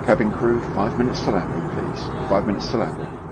Cabin crew, 5 minutes to landing, please. 5 minutes to landing.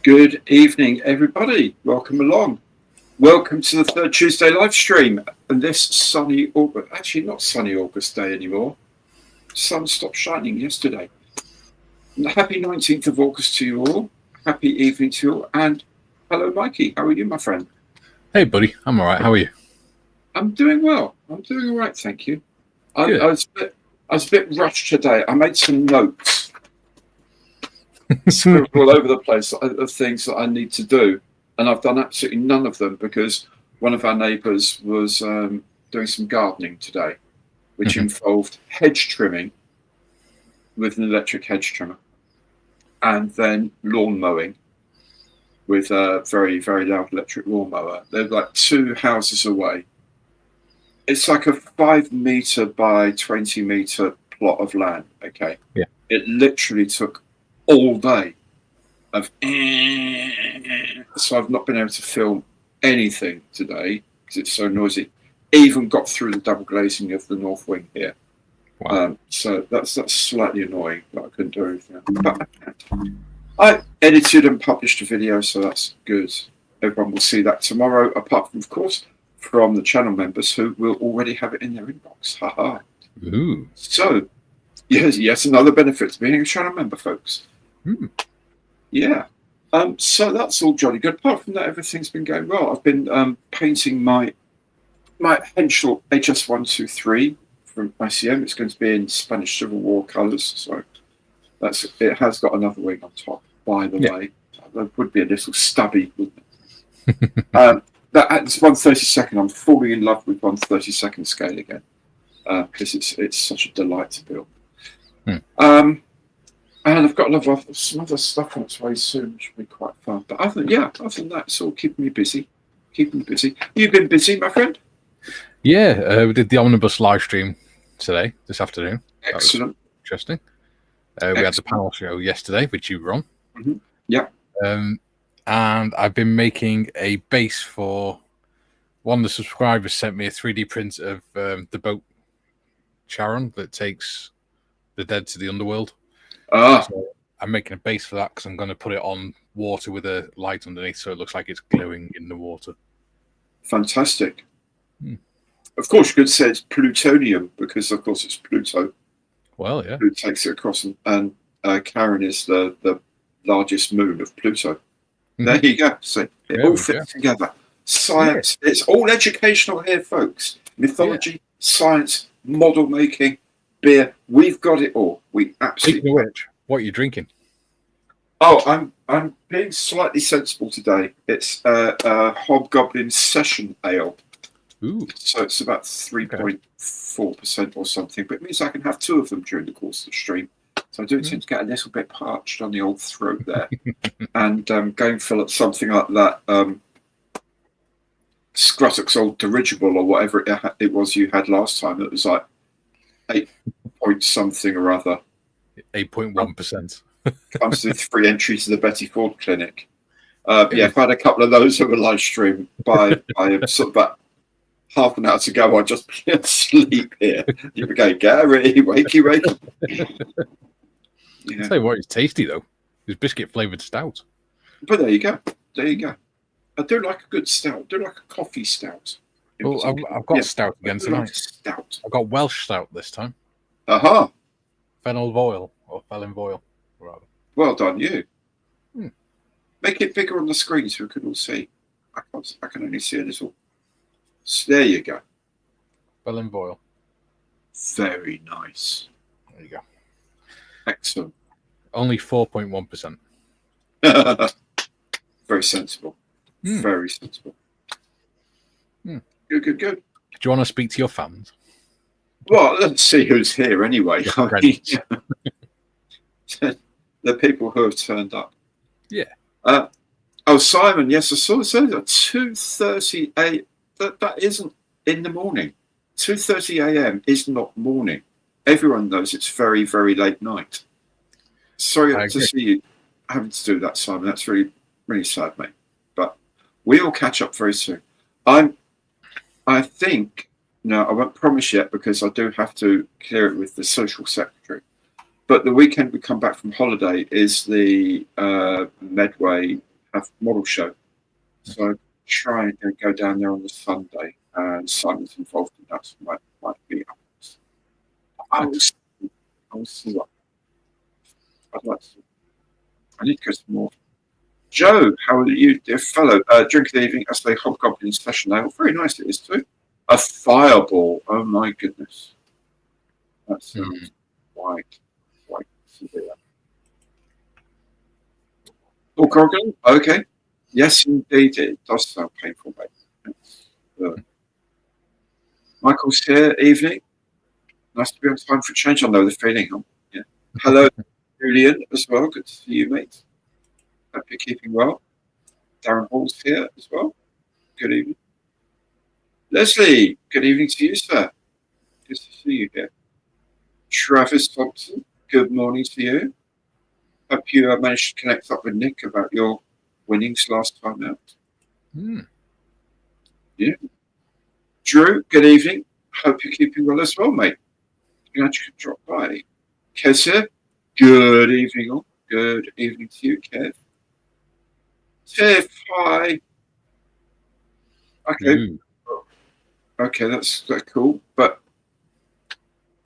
Good evening, everybody. Welcome along. Welcome to the third Tuesday live stream. And this sunny August, actually not sunny August day anymore. Sun stopped shining yesterday. And happy 19th of August to you all. Happy evening to you all. And hello, Mikey. How are you, my friend? Hey, buddy. I'm all right. How are you? I'm doing well. I'm doing all right, thank you. I was a bit rushed today. I made some notes. Scribbled all over the place of things that I need to do. And I've done absolutely none of them because one of our neighbours was doing some gardening today, which involved hedge trimming with an electric hedge trimmer and then lawn mowing with a very, very loud electric lawnmower. They're like 2 houses away. It's like a 5 metre by 20 metre plot of land, okay? Yeah. It literally took all day so I've not been able to film anything today because it's so noisy. Even got through the double glazing of the north wing here. Wow. So that's slightly annoying that I couldn't do anything. But I edited and published a video, so that's good. Everyone will see that tomorrow, apart from, of course, from the channel members who will already have it in their inbox. Haha. Ooh. So, yes, another benefit to being a channel member, folks. Yeah. So that's all jolly good. Apart from that, everything's been going well. I've been painting my Henschel HS123 from ICM. It's going to be in Spanish Civil War colours, so it has got another wing on top, by the way. That would be a little stubby, wouldn't it? That's 1/32. I'm falling in love with 1/32 scale again because it's such a delight to build. And I've got some other stuff on its way soon, which will be quite fun. But other than that, it's all keeping me busy. You've been busy, my friend? Yeah, we did the Omnibus live stream this afternoon. Excellent. Interesting. We had the panel show yesterday, which you were on. Yeah. And I've been making a base for one of the subscribers sent me a 3D print of the boat Charon that takes the dead to the underworld. So I'm making a base for that because I'm going to put it on water with a light underneath so it looks like it's glowing in the water. Fantastic. Of course, you could say it's plutonium because, of course, it's Pluto. Well, yeah. Who takes it across, and Charon is the largest moon of Pluto. There you go. So it all fits together. Science. Yeah. It's all educational here, folks. Mythology, science, model making, beer. We've got it all. We absolutely. Speaking of which, what are you drinking? Oh, I'm being slightly sensible today. It's a Hobgoblin Session Ale. Ooh. So it's about 3.4% or something, but it means I can have 2 of them during the course of the stream. So I do tend to get a little bit parched on the old throat there. And going for something like that Scruttock's old dirigible or whatever it was you had last time, it was like 8 point something or other. 8.1%. Comes with 3 entries to the Betty Ford Clinic. If I had a couple of those on a live stream by sort of about half an hour to go, I'd just be asleep here. You would go, Gary, wakey. I'll tell you what, it's tasty though. It's biscuit flavoured stout. But there you go. I do like a good stout. I do like a coffee stout. Well, I've got stout again tonight. Like stout. I've got Welsh stout this time. Aha. Fennel Foil, or Felin Foil, rather. Well done, you. Make it bigger on the screen so we can all see. I can only see a little. So there you go. Felin Foil. Very nice. There you go. Excellent. Only 4.1%. Very sensible. Very sensible. Good. Do you want to speak to your fans? Well, let's see who's here anyway. The people who have turned up. Yeah. Simon, yes, I saw it at 2:30 a.m. That isn't in the morning. 2:30 a.m. is not morning. Everyone knows it's very, very late night. Sorry to see you having to do that, Simon. That's really, really sad, mate. But we'll catch up very soon. I think, no, I won't promise yet because I do have to clear it with the social secretary. But the weekend we come back from holiday is the Medway have model show. So try and go down there on the Sunday, and Simon's involved in that, so might be up. I will see what I'd like to. I need to go some more. Joe, how are you, dear fellow? Drink of the evening as they hobgoblin in special now. Very nice it is too. A fireball. Oh my goodness. That sounds quite severe. Oh, Gorgon? Okay. Yes, indeed. It does sound painful, mate. Michael's here. Evening. Nice to be on time for a change. I know the feeling. Huh? Yeah. Hello, Julian, as well. Good to see you, mate. Hope you're keeping well. Darren Hall's here as well. Good evening. Leslie, good evening to you, sir. Good to see you here. Travis Thompson, good morning to you. Hope you managed to connect up with Nick about your winnings last time out. Yeah. Drew, good evening. Hope you're keeping well as well, mate. Glad you could drop by. Kez here, good evening all. Good evening to you, Kev. Tiff, hi. Okay. Okay, that's cool. But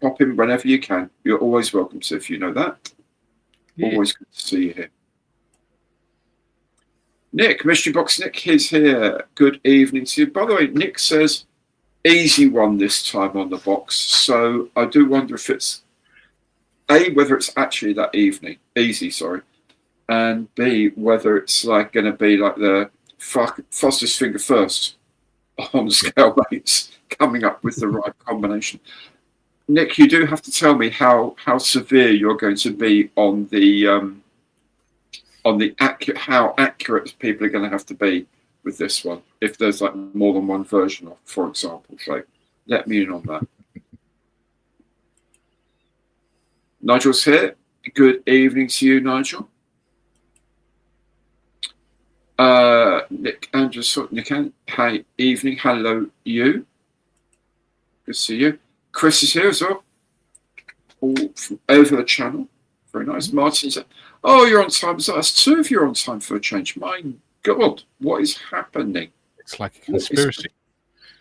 pop in whenever you can. You're always welcome, Tiff. You know that. Yeah. Always good to see you here. Nick, Mystery Box Nick is here. Good evening to you. By the way, Nick says easy one this time on the box. So I do wonder if it's A, whether it's actually that easy, sorry. And B, whether it's like going to be like the fastest finger first on scale mates coming up with the right combination. Nick, you do have to tell me how severe you're going to be on the how accurate people are going to have to be with this one. If there's like more than one version of, for example, so let me in on that. Nigel's here. Good evening to you, Nigel. Nick Andrews, Nick, hi, evening, hello, you. Good to see you. Chris is here as well. All from over the channel. Very nice. Martin's. Oh, you're on time. That's two of you on time for a change. My God, what is happening? It's like a conspiracy.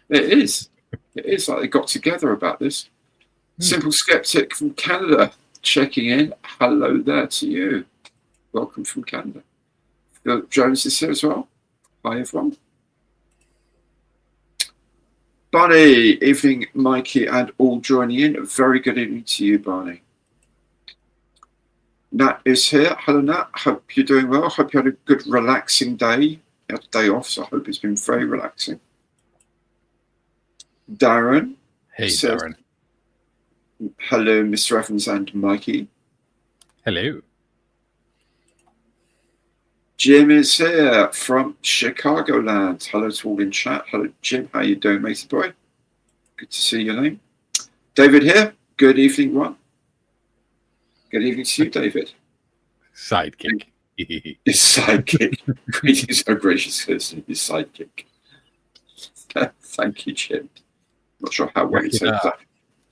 It is. It is like they got together about this. Simple Skeptic from Canada checking in. Hello there to you. Welcome from Canada. Philip Jones is here as well. Hi, everyone. Barney, evening, Mikey, and all joining in. Very good evening to you, Barney. Nat is here. Hello, Nat. Hope you're doing well. Hope you had a good, relaxing day. You had a day off, so I hope it's been very relaxing. Darren. Hey, Darren. Hello, Mr. Evans and Mikey. Hello. Jim is here from Chicagoland. Hello to all in chat. Hello, Jim. How you doing, matey boy? Good to see your name. David here. Good evening, one. Good evening to you, David. Sidekick. His sidekick. Greetings, so gracious person. His sidekick. Thank you, Jim. Not sure how well you said that.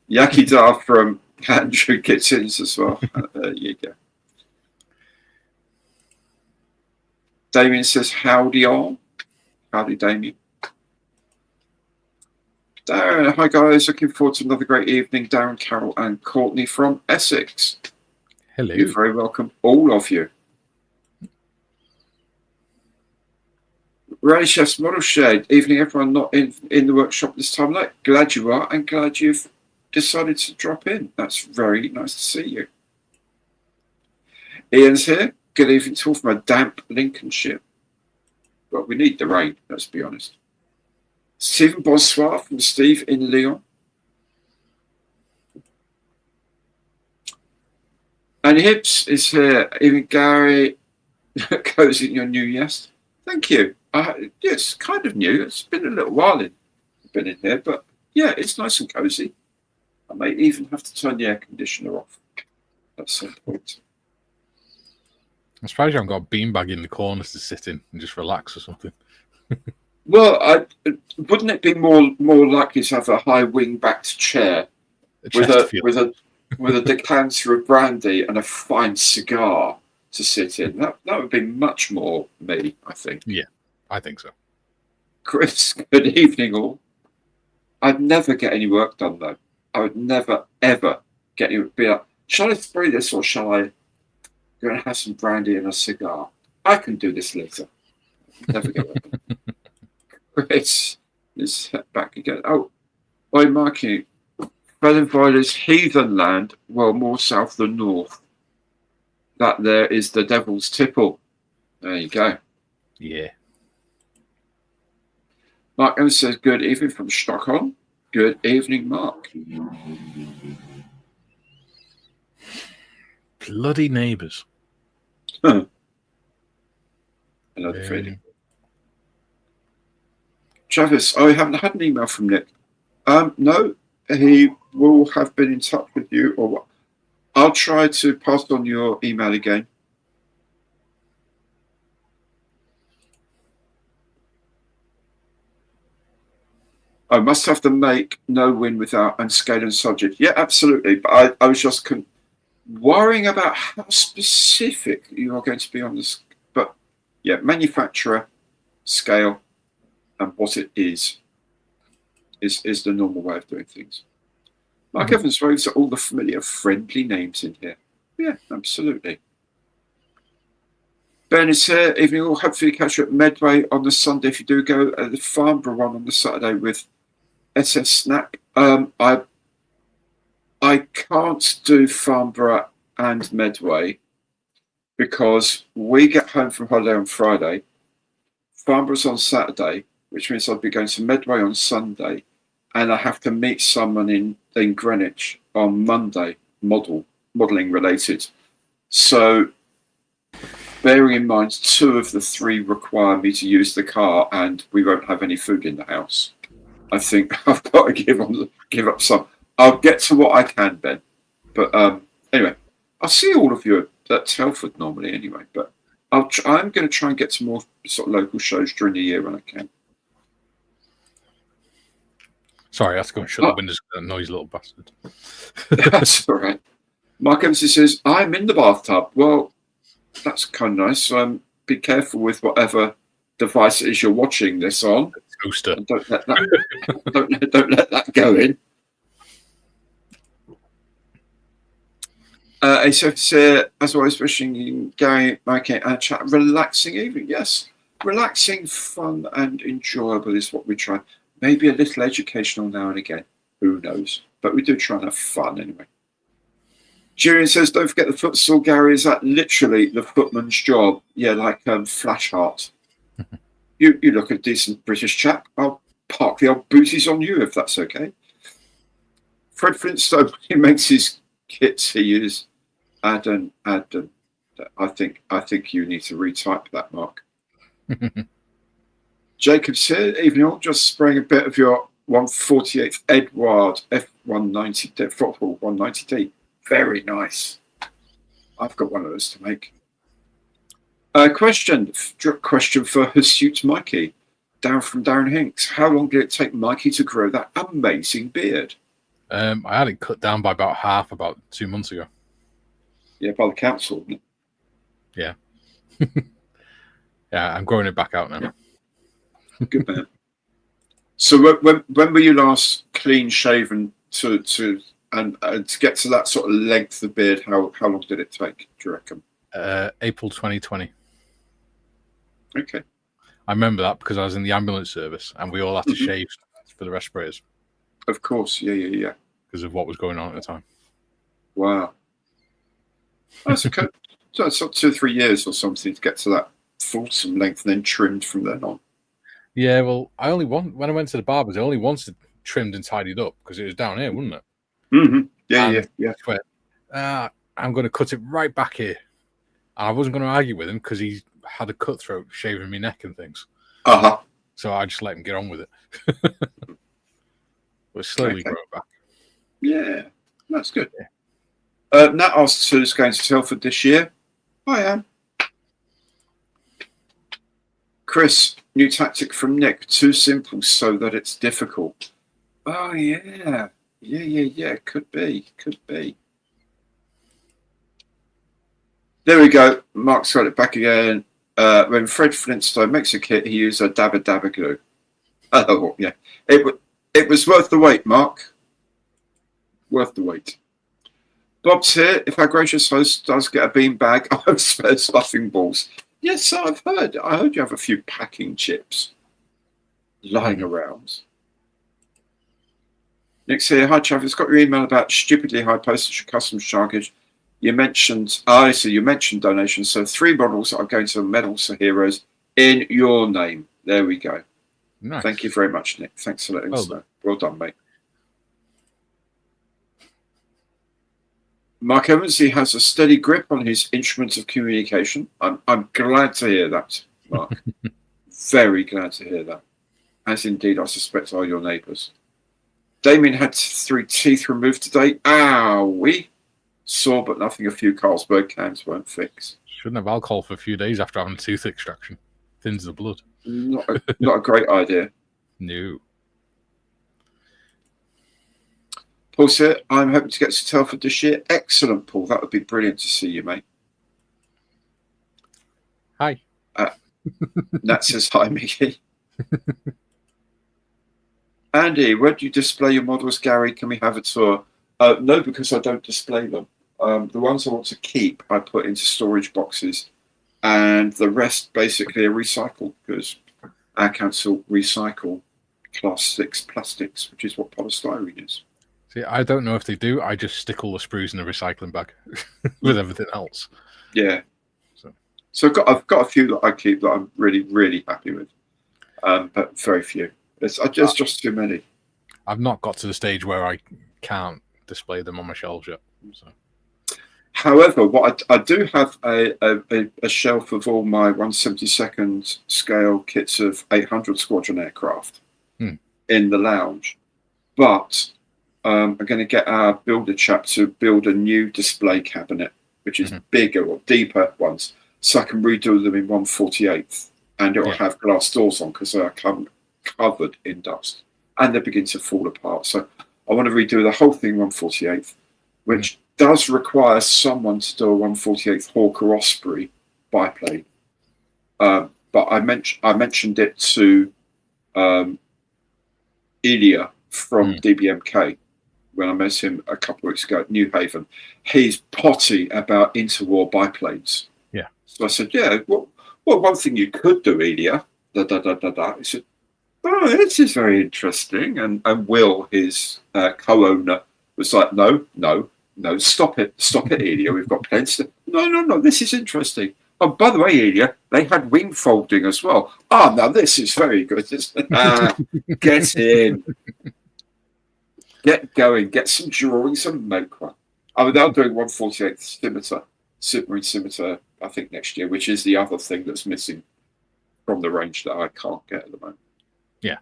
Yakidar from Andrew Kittens as well. There you go. Damien says, howdy all. Howdy, Damien. Darren, hi guys. Looking forward to another great evening. Darren, Carol, and Courtney from Essex. Hello. You're very welcome, all of you. Ray Chef's Model Shade. Evening, everyone not in the workshop this time. Like, glad you are, and glad you've decided to drop in. That's very nice to see you. Ian's here. Good evening to all from a damp Lincolnshire. Well, we need the rain, let's be honest. Stephen Bonsoir from Steve in Lyon. And Hibbs is here. Even Gary goes in your new yes. Thank you. It's kind of new. It's been a little while been in here, but yeah, it's nice and cozy. I may even have to turn the air conditioner off at some point. I'm surprised you haven't got a beanbag in the corners to sit in and just relax or something. Well, wouldn't it be more likely to have a high wing-backed chair with a decanter of brandy and a fine cigar to sit in. That would be much more me, I think. Yeah, I think so. Chris, good evening all. I'd never get any work done though. I would never ever get any. Be like, shall I spray this or shall I go and have some brandy and a cigar? I can do this later. Never get work done. Chris is back again. Oh, oi, Mikey. Fellinville's heathen land, well, more south than north. That there is the Devil's Tipple. There you go. Yeah. Mark Evans says, good evening from Stockholm. Good evening, Mark. Bloody neighbours. Another feeling. Travis, I haven't had an email from Nick. No, he will have been in touch with you, or what? I'll try to pass on your email again. I must have to make no win without and scale and subject. Yeah, absolutely. But I was just worrying about how specific you are going to be on this. But yeah, manufacturer, scale, and what it is the normal way of doing things. Mark Evans throws all the familiar, friendly names in here. Yeah, absolutely. Ben is here. Evening all. Hopefully catch you at Medway on the Sunday if you do go. The Farnborough one on the Saturday with SS Snap. I can't do Farnborough and Medway because we get home from holiday on Friday. Farnborough's on Saturday, which means I'll be going to Medway on Sunday, and I have to meet someone in Greenwich on Monday, modelling related. So bearing in mind 2 of the 3 require me to use the car and we won't have any food in the house, I think I've got to give up some. I'll get to what I can, Ben. But anyway, I'll see all of you at Telford normally anyway, but I'm going to try and get to more sort of local shows during the year when I can. Sorry, I have to go and shut the windows for that noisy little bastard. That's all right. Mark Emerson says, I'm in the bathtub. Well, that's kind of nice. Be careful with whatever device it is you're watching this on. Toaster. Don't let that, don't let that go in. So as always, wishing Gary, Mikey, and chat relaxing evening. Yes, relaxing, fun, and enjoyable is what we try. Maybe a little educational now and again. Who knows? But we do try and have fun anyway. Julian says, don't forget the futsal, Gary. Is that literally the footman's job? Yeah, like Flash Heart. You look a decent British chap. I'll park the old booties on you if that's okay. Fred Flintstone, he makes his kits. He uses Adam. I think you need to retype that, Mark. Jacob's here. Evening all. Just spraying a bit of your 148th Edward F190 football 190D. Very nice. I've got one of those to make. Question for Hirsute Mikey. Down from Darren Hinks. How long did it take Mikey to grow that amazing beard? I had it cut down by about half about 2 months ago. Yeah, by the council. Yeah. Yeah, I'm growing it back out now. Good man. So when were you last clean shaven to get to that sort of length of beard? How long did it take, do you reckon? April 2020. Okay. I remember that because I was in the ambulance service and we all had to shave for the respirators. Of course, yeah. Because of what was going on at the time. Wow. That's okay. So it's not 2 or 3 years or something to get to that fulsome length and then trimmed from then on. Yeah, well, when I went to the barbers, I only wanted trimmed and tidied up because it was down here, wasn't it? Mm-hmm. Yeah. I'm going to cut it right back here. And I wasn't going to argue with him because he had a cutthroat shaving my neck and things. Uh-huh. So I just let him get on with it. But slowly grow it back. Yeah, that's good. Yeah. Nat asks who's going to Telford this year. I am. Chris, new tactic from Nick. Too simple so that it's difficult. Oh, yeah. Yeah. Could be. There we go. Mark's got it back again. When Fred Flintstone makes a kit, he used a dabba dabba glue. Oh, yeah. It was worth the wait, Mark. Worth the wait. Bob's here. If our gracious host does get a beanbag, I have spare stuffing balls. Yes, I've heard. I heard you have a few packing chips lying around. Nick's here. Hi, Travis. Got your email about stupidly high postage and customs charges. You mentioned, you mentioned donations. So 3 models are going to Medals for Heroes in your name. There we go. Nice. Thank you very much, Nick. Thanks for letting us know. Well done, mate. Mark Evans, he has a steady grip on his instruments of communication. I'm glad to hear that, Mark. Very glad to hear that. As indeed, I suspect, are your neighbours. Damien had 3 teeth removed today. Owie. Sore but nothing a few Carlsberg cans won't fix. Shouldn't have alcohol for a few days after having a tooth extraction. Thins the blood. Not a great idea. No. Paul said, I'm hoping to get to Telford this year. Excellent, Paul. That would be brilliant to see you, mate. Hi. Nat says, hi, Mickey. Andy, where do you display your models, Gary? Can we have a tour? No, because I don't display them. The ones I want to keep, I put into storage boxes, and the rest basically are recycled because our council recycle class 6 plastics, which is what polystyrene is. See, I don't know if they do. I just stick all the sprues in a recycling bag with everything else. Yeah. So I've got a few that I keep that I'm really, really happy with, but very few. It's just too many. I've not got to the stage where I can't display them on my shelves yet. So. However, what I do have a shelf of all my 1/72nd scale kits of 800 Squadron aircraft in the lounge, but I'm going to get our builder chap to build a new display cabinet, which is bigger or deeper ones, so I can redo them in 1/48th, and it will have glass doors on because they are covered in dust, and they begin to fall apart. So I want to redo the whole thing 1/48th, which does require someone to do a 1/48th Hawk or Osprey biplane. But I mentioned it to Ilya from DBMK when I met him a couple of weeks ago at New Haven. He's potty about interwar biplanes. Yeah. So I said, well, one thing you could do, Ilya, He said, oh, this is very interesting. And Will, his co-owner, was like, no, stop it, Ilya. We've got plenty. No, this is interesting. Oh, by the way, Ilya, they had wing folding as well. Oh, now this is very good. Get in. Get going. Get some drawings and make one. I mean, they're doing 1/48th Submarine Scimitar, I think, next year, which is the other thing that's missing from the range that I can't get at the moment. Yeah.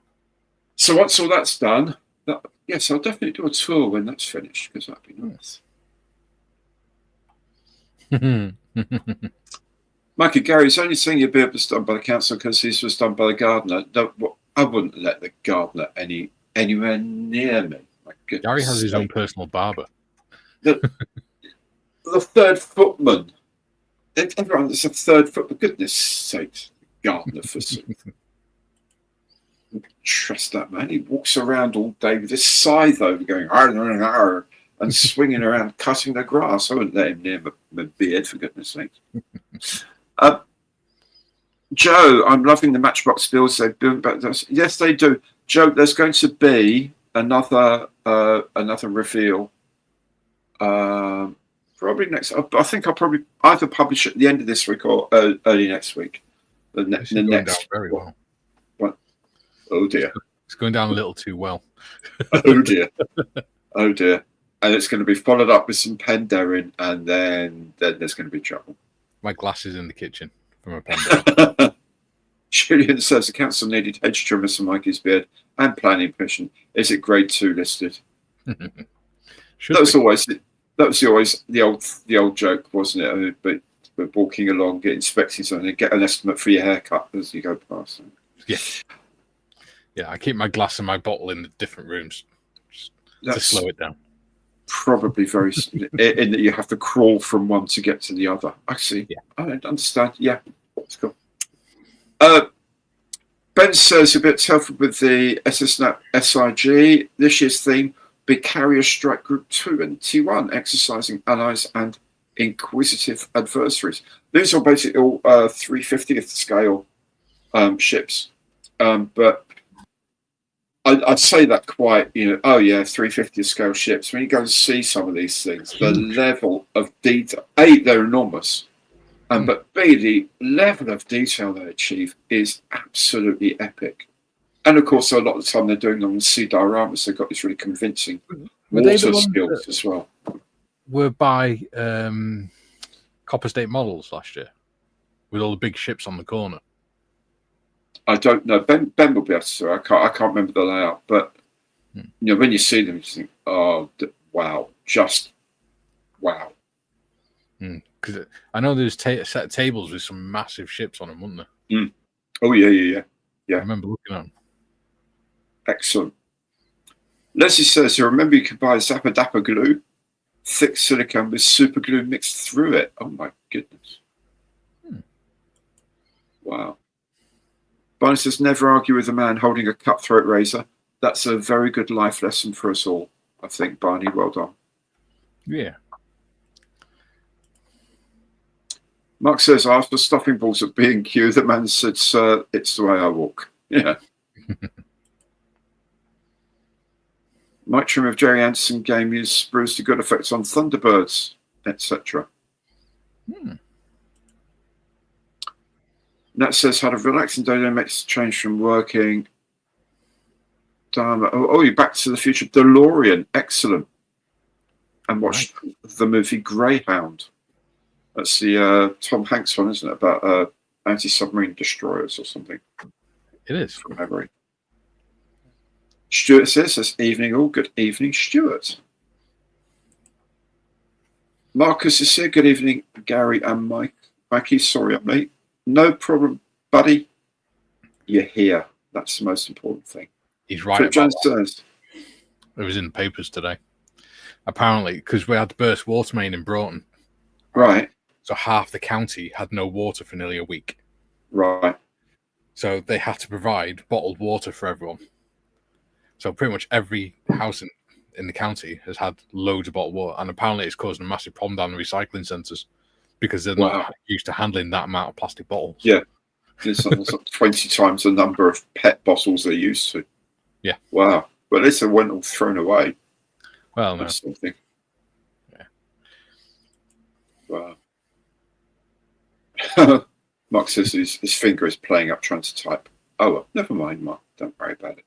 So once all that's done, yes, I'll definitely do a tour when that's finished, because that'd be nice. Mikey, Gary's only saying your beard was done by the council because his was done by the gardener. I wouldn't let the gardener anywhere near me. Gary has his own personal barber. The third footman. Everyone that's a third foot, for goodness sake, gardener for something. Trust that man. He walks around all day with his scythe over going and swinging around cutting the grass. I wouldn't let him near my beard, for goodness sake. Joe, I'm loving the Matchbox builds they're doing. Yes, they do. Joe, there's going to be another reveal. Probably next. I think I'll probably either publish it at the end of this week or early next week. The next very well. What? Oh dear. It's going down a little too well. Oh dear. Oh dear. And it's going to be followed up with some Penderin, and then there's going to be trouble. My glasses in the kitchen from a Penderin. Julian says the council needed hedge trimmers for Mikey's beard and planning permission. Is it grade 2 listed? That was always the old joke, wasn't it? But walking along, getting specs on, and get an estimate for your haircut as you go past. Yeah. I keep my glass and my bottle in the different rooms to slow it down. probably very in that you have to crawl from one to get to the other. I see. Yeah. I understand. Yeah, that's cool. Ben says a bit tougher with the SSNAP SIG. This year's theme be Carrier Strike Group 21, exercising allies and inquisitive adversaries. These are basically all 350th scale ships, but I'd say that quite, 350th scale ships. When you go and see some of these things, the level of detail, A, they're enormous, but B, the level of detail they achieve is absolutely epic. And of course, a lot of the time they're doing them on sea dioramas. They've got these really convincing water skills as well. Were by Copper State Models last year with all the big ships on the corner. I don't know. Ben will be able to. I can't remember the layout, but when you see them, you think, "Oh, wow! Just wow!" Because I know there's set of tables with some massive ships on them, weren't there? Oh yeah. I remember looking at them. Excellent. Leslie says, "I remember you could buy Zappa Dapper glue, thick silicone with super glue mixed through it." Oh my goodness! Wow. Barney says, "Never argue with a man holding a cutthroat razor." That's a very good life lesson for us all, I think, Barney. Well done. Yeah. Mark says, "I asked for stuffing balls at B&Q. The man said, 'Sir, it's the way I walk.'" Yeah. Mike Trim of Jerry Anderson game used sprues to good effects on Thunderbirds, etc. Nat says, "Had a relaxing day that makes the change from working." You're Back to the Future DeLorean. Excellent. And watched the movie Greyhound. That's the Tom Hanks one, isn't it? About anti-submarine destroyers or something. It is. From memory. Stuart says, "Evening all." Good evening, Stuart. Marcus is here. Good evening, Gary and Mike. Mikey, sorry I'm late. No problem, buddy. You're here. That's the most important thing. He's right. Says, it was in the papers today. Apparently, because we had the burst water main in Broughton. Right. So half the county had no water for nearly a week. Right. So they had to provide bottled water for everyone. So pretty much every house in the county has had loads of bottled water. And apparently it's causing a massive problem down the recycling centres because they're not used to handling that amount of plastic bottles. Yeah. There's 20 times the number of PET bottles they're used to. Yeah. Wow. But at least they weren't all thrown away. Well, no. Something. Yeah. Wow. Mark says his finger is playing up trying to type. Oh, well, never mind, Mark. Don't worry about it.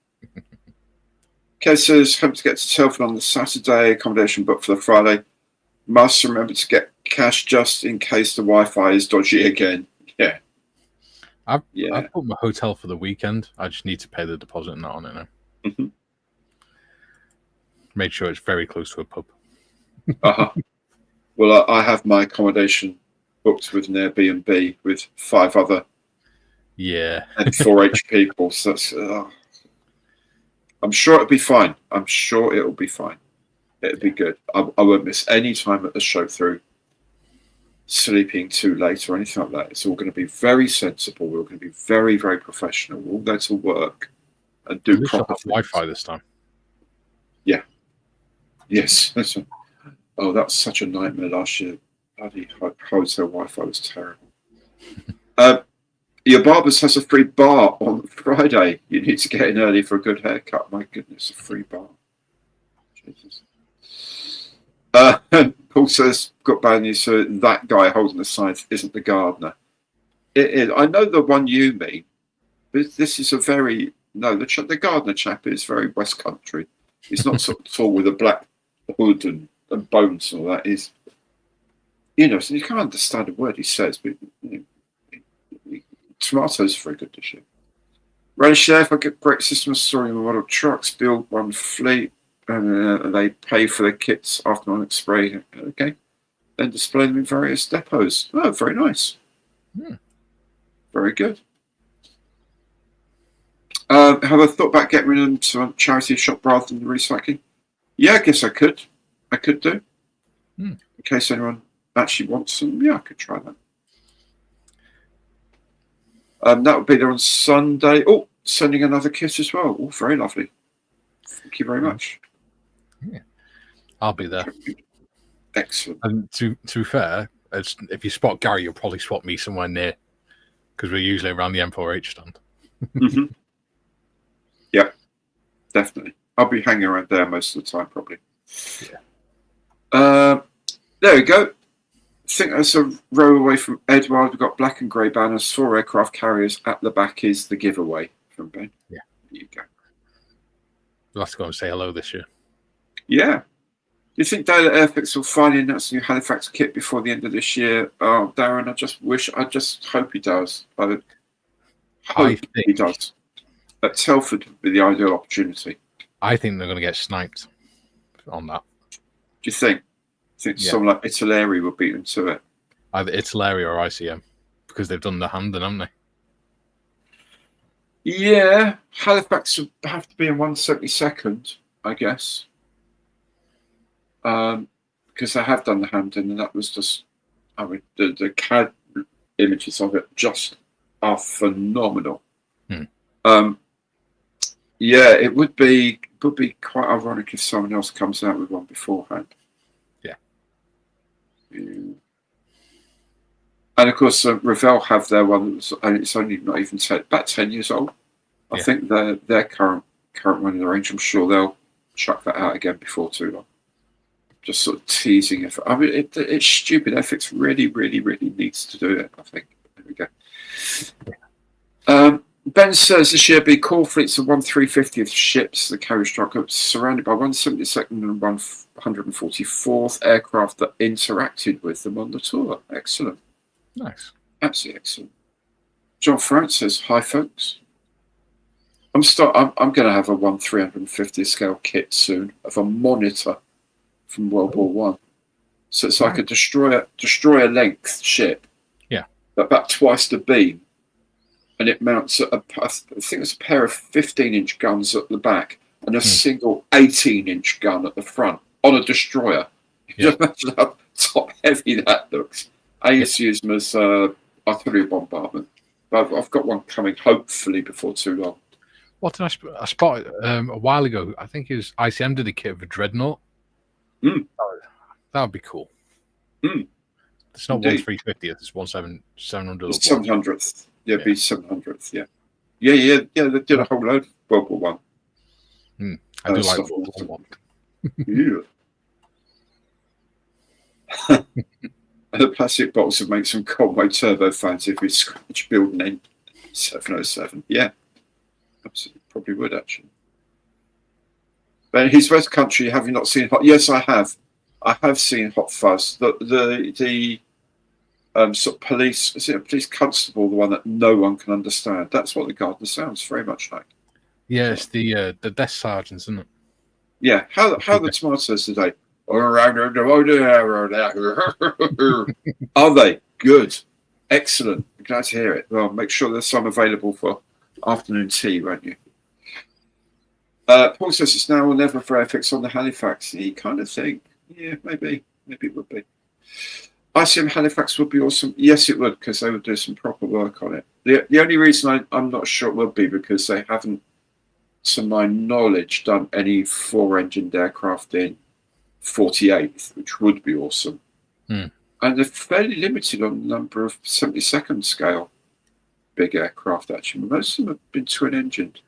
Kez says, "Hope to get to Telford on the Saturday. Accommodation booked for the Friday. Must remember to get cash just in case the Wi-Fi is dodgy again." Yeah. I've booked my hotel for the weekend. I just need to pay the deposit and that on it now. Mm-hmm. Made sure it's very close to a pub. Well, I have my accommodation booked with an Airbnb with 5 other and 4H people. So that's, I'm sure it'll be fine. It'll be good. I won't miss any time at the show through sleeping too late or anything like that. It's all going to be very sensible. We're going to be very, very professional. We're all there to work and do proper Wi-Fi this time. Yeah. Yes. Oh, that was such a nightmare last year. Bloody hotel Wi-Fi was terrible. Your barber's has a free bar on Friday. You need to get in early for a good haircut. My goodness, a free bar. Jesus. Paul says, "Got bad news. So that guy holding the signs isn't the gardener." It is. I know the one you mean. But this is the gardener chap is very West Country. He's not sort of tall with a black hood and bones and all that. So you can't understand a word he says, but tomatoes are very good dish. Ray Chef, I get great system of storing model trucks, build one fleet, and they pay for their kits after one spray. Okay. Then display them in various depots. Oh, very nice. Very good. Have I thought about getting rid of them to a charity shop rather than recycling? Yeah, I guess I could. I could do. Hmm. In case anyone actually wants them, yeah, I could try that. That would be there on Sunday. Oh, sending another kit as well. Oh, very lovely. Thank you very much. Yeah. I'll be there. Excellent. And to be fair, if you spot Gary, you'll probably spot me somewhere near, because we're usually around the M4H stand. Mm-hmm. Yeah, definitely. I'll be hanging around there most of the time, probably. Yeah. There we go. I think that's a row away from Edward. We've got black and grey banners, 4 aircraft carriers. At the back is the giveaway from Ben. Yeah. There you go. We'll have to go and say hello this year. Yeah. Do you think Dale Airfix will finally announce a new Halifax kit before the end of this year? Oh, Darren, I just hope he does. I hope he does. At Telford would be the ideal opportunity. I think they're going to get sniped on that. Do you think? Someone like Italeri will beat them to it? Either Italeri or ICM, because they've done the Hamden, haven't they? Yeah, Halifax would have to be in 172nd, I guess. Because they have done the Hamden, and that was just, I mean, the CAD images of it just are phenomenal. Yeah, it would be quite ironic if someone else comes out with one beforehand. Yeah. And of course, Revell have their one, and it's only not even about 10 years old. I think their current one in the range. I'm sure they'll chuck that out again before too long. Just sort of teasing it. I mean, it's stupid. FX really, really, really needs to do it. I think. There we go. Ben says this year be core fleets of 1/350th ships, the carrier strike up, surrounded by 172nd and 144th aircraft that interacted with them on the tour. Excellent. Nice. Absolutely excellent. John Frank says, hi folks. I'm going to have a 1/350th scale kit soon of a monitor from World War One. So it's like a destroyer length ship. Yeah. About twice the beam. And it mounts I think it's a pair of 15-inch guns at the back and a single 18-inch gun at the front on a destroyer. You just imagine how top heavy that looks. I used to use them as artillery bombardment. But I've got one coming hopefully before too long. What did I spot a while ago? I think it was ICM did a kit of a dreadnought. That would be cool. It's not 1/350th, it's 700th. It's 700th. Yeah, it'd be 700th. Yeah. They did a whole load of World War One. I do like World War One. Yeah. And the plastic box would make some Conway turbo fans if we scratch build an 707. Yeah, absolutely, probably would actually. But in his West Country, have you not seen Hot? Yes, I have. I have seen Hot Fuzz. The sort of police, is it a police constable, the one that no one can understand? That's what the Gardener sounds very much like. Yeah, it's the desk sergeants, isn't it? Yeah. How the tomatoes today? Are they good? Excellent. I'm glad to hear it. Well, make sure there's some available for afternoon tea, won't you? Paul says it's now or never for FX on the Halifax. You kind of think, yeah, maybe it would be. ICM Halifax would be awesome. Yes, it would, because they would do some proper work on it. The only reason I'm not sure it would be because they haven't, to my knowledge, done any 4-engined aircraft in 48th, which would be awesome. And they're fairly limited on the number of 72nd scale big aircraft, actually. Most of them have been twin-engined.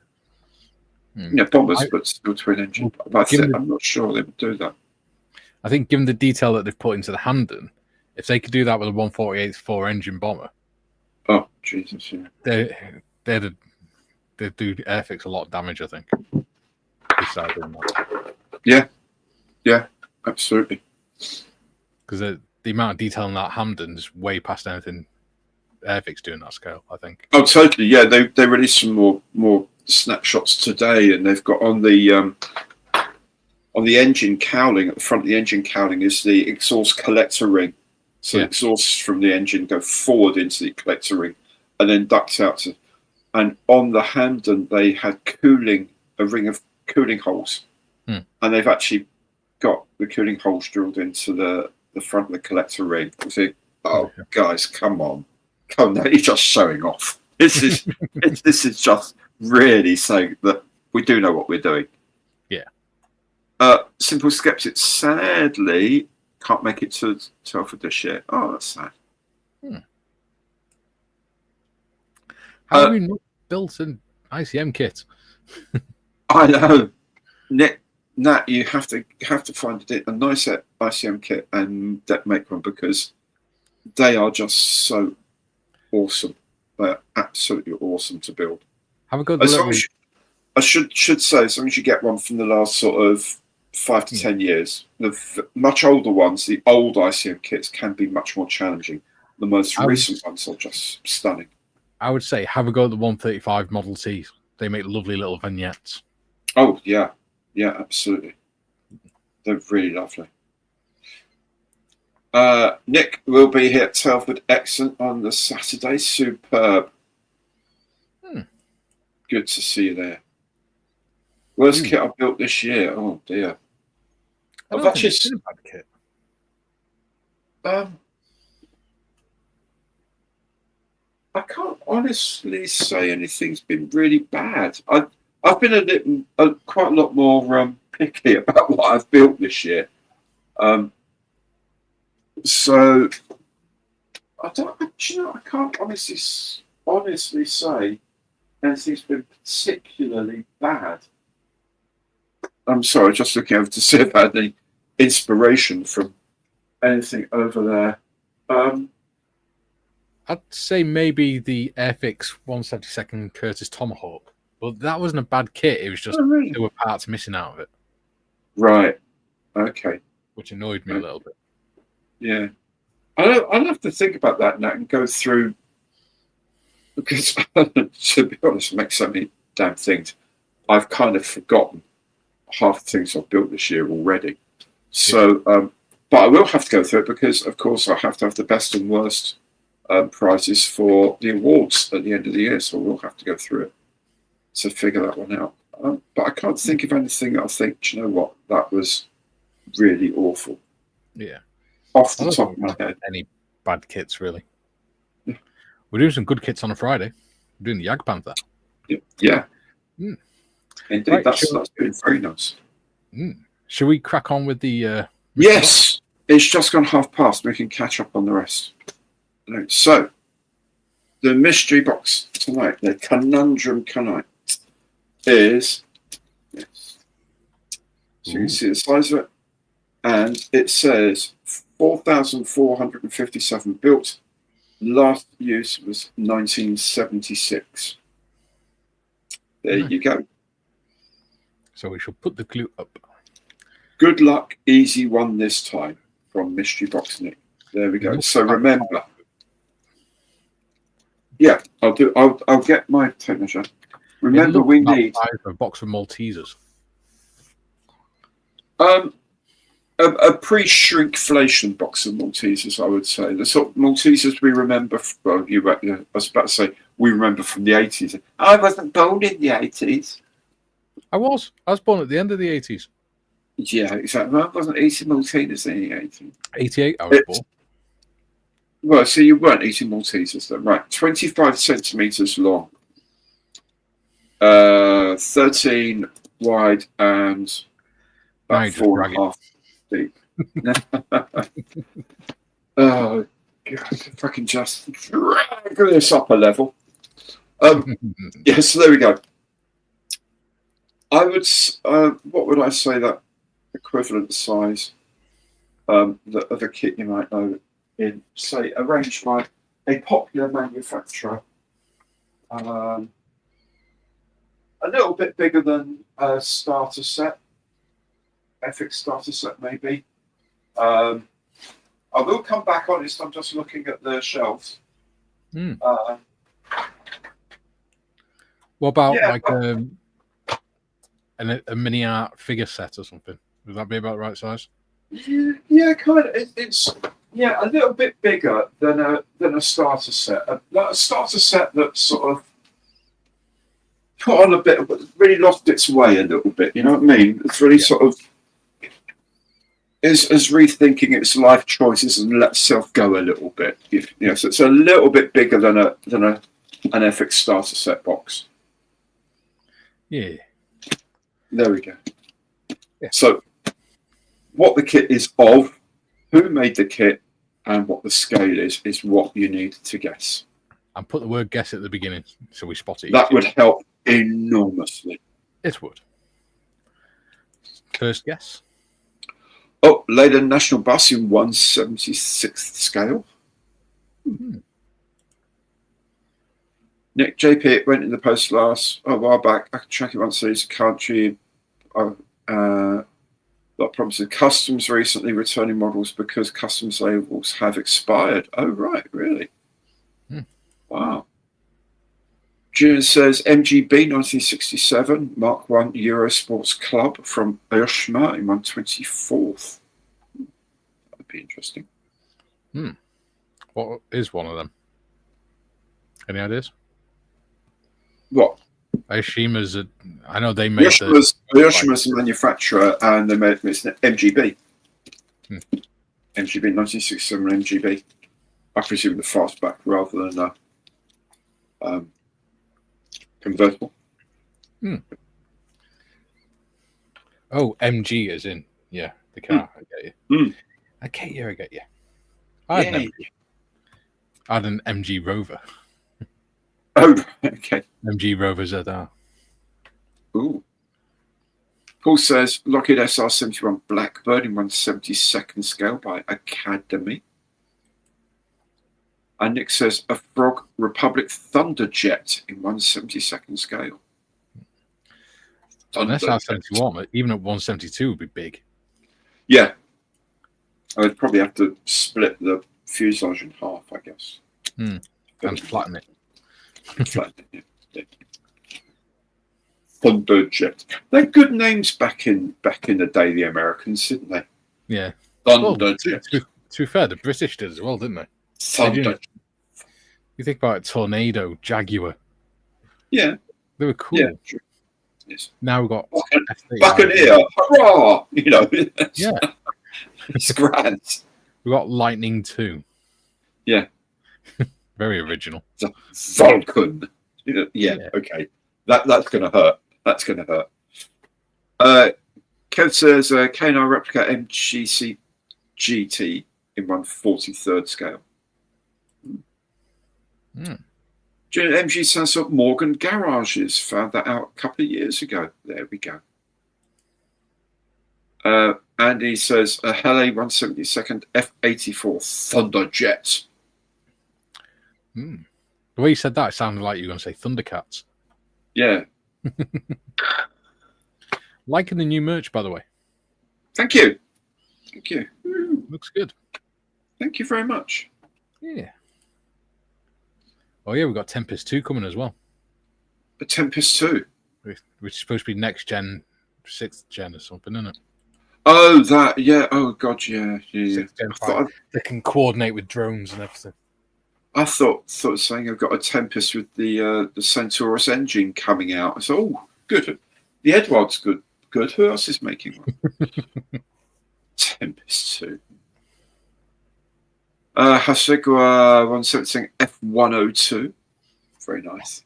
Yeah, bombers, but still twin-engined. But I'm not sure they would do that. I think given the detail that they've put into the Hamden, if they could do that with a 148th 4-engine bomber, oh Jesus, yeah, they do airfix a lot of damage, I think. Yeah, absolutely. Because the amount of detail in that Hamden is way past anything airfix doing that scale, I think. Oh, totally. Yeah, they released some more snapshots today, and they've got on the engine cowling, at the front of the engine cowling is the exhaust collector ring. So the exhausts from the engine go forward into the collector ring and then duct out to. And on the Hamden, they had a ring of cooling holes. And they've actually got the cooling holes drilled into the front of the collector ring. I think, oh, guys, come on. Come on, you're just showing off. This is just really saying that we do know what we're doing. Yeah. Simple Skeptics sadly can't make it to Alpha this year. Oh, that's sad. How have we not built an ICM kit? I know, Nick. Nat, you have to find a nice ICM kit and make one, because they are just so awesome. They're absolutely awesome to build. Have a good I should say, as long as you get one from the last sort of 5 to 10 years, the much older ones, the old ICM kits, can be much more challenging. The most recent ones are just stunning. I would say have a go at the 135 Model T. They make lovely little vignettes. Oh, yeah. Yeah, absolutely. They're really lovely. Nick will be here at Telford Excellent on the Saturday. Superb. Good to see you there. Worst kit I built this year. Oh, dear. I've actually seen a bad kit. I can't honestly say anything's been really bad. I've been quite a lot more picky about what I've built this year. So I can't honestly say anything's been particularly bad. I'm sorry, just looking over to see if I had any inspiration from anything over there. I'd say maybe the Airfix 172nd Curtis Tomahawk. But that wasn't a bad kit. It was just there were parts missing out of it. Right. Okay. Which annoyed me a little bit. Yeah. I'll have to think about that now and go through, because to be honest, I make so many damn things. I've kind of forgotten half the things I've built this year already. So, but I will have to go through it, because, of course, I have to have the best and worst prizes for the awards at the end of the year. So we'll have to go through it to figure that one out. But I can't think of anything that I think, do you know what, that was really awful. Yeah. Off the top of my head. Any bad kits, really. Yeah. We're doing some good kits on a Friday. We're doing the Yag Panther. Yeah. Indeed, right, that's been very nice. Should we crack on with the... Yes! It's just gone past. We can catch up on the rest. Right, so, the mystery box tonight, the Conundrum tonight, is... Yes. So you can see the size of it. And it says 4,457 built. Last use was 1976. There you go. So we shall put the clue up. Good luck, easy one this time from Mystery Box Nick. There we go. So remember. Yeah, I'll get my tape measure. Remember, we need a box of Maltesers. A pre-shrinkflation box of Maltesers, I would say. The sort of Maltesers we remember. Well, I was about to say we remember from the 80s. I wasn't born in the 80s. I was born at the end of the 80s. Yeah, exactly. I wasn't eating Maltesers in the 80s. 88, I was born. Well, so you weren't eating Maltesers then, right? 25 centimeters long, 13 wide, and about 4.5 deep. Oh, God, if I can just drag this up a level. Yeah, so there we go. I would, what would I say that equivalent size of a kit you might know in, say, arranged by a popular manufacturer, a little bit bigger than a starter set, FX starter set maybe. I will come back on this. I'm just looking at the shelves. What about a mini art figure set or something? Would that be about the right size? Yeah, kind of. It's a little bit bigger than a starter set. A starter set that sort of put on a bit, really lost its way a little bit. You know what I mean? It's really sort of is rethinking its life choices and let self go a little bit. So it's a little bit bigger than an FX starter set box. Yeah. There we go. Yeah. So, what the kit is of, who made the kit, and what the scale is what you need to guess. And put the word guess at the beginning so we spot it. That would help enormously. It would. First guess. Oh, Leyland National Bus in 1/76th scale. Mm-hmm. Nick JP, it went in the post a while back. I can track it once these country. Lot of problems with customs recently returning models because customs labels have expired. Oh, right, really? Wow. Julian says MGB 1967 Mark I Eurosports Club from Ursma in 1/24th. That'd be interesting. What is one of them? Any ideas? What? Aishima's I know they made Ursma's the manufacturer, and they made it's an MGB. MGB 1967 MGB. I presume the fastback rather than convertible. Oh, MG as in the car. I get you. I get you. I had an MG Rover. Oh, okay. MG Rover ZR. Ooh. Paul says Lockheed SR-71 Blackbird in 1/72nd scale by Academy. And Nick says a Frog Republic Thunderjet in 1/72nd scale. An SR-71, even at 172, would be big. Yeah. I would probably have to split the fuselage in half, I guess. And flatten it. Thunderjet. They're good names back in the day, the Americans, didn't they? Yeah. Thunderjet. To be fair, the British did as well, didn't they? Thunderjet. You think about Tornado, Jaguar. Yeah. They were cool. Yeah, true. Yes. Now we've got Buccaneer. Hurrah! Yeah. It's grand. We've got Lightning 2. Yeah. Very original. Vulcan. Okay. That's going to hurt. That's going to hurt. Kev says K&R replica MGC GT in 1/43rd scale. MG stands up Morgan Garages. Found that out a couple of years ago. There we go. Andy says a Helle 1/72nd F-84 Thunderjet. The way you said that, it sounded like you were going to say Thundercats. Yeah. Liking the new merch, by the way. Thank you. Thank you. Looks good. Thank you very much. Yeah. Oh, yeah, we've got Tempest 2 coming as well. A Tempest 2? Which is supposed to be next gen, 6th gen or something, isn't it? Oh, that, yeah. Oh, God, yeah. 6th gen 5. They can coordinate with drones and everything. I thought saying I've got a Tempest with the Centaurus engine coming out. I thought, oh, good. The Edward's good. Good. Who else is making one? Tempest 2. Hasegua 170 F-102. Very nice.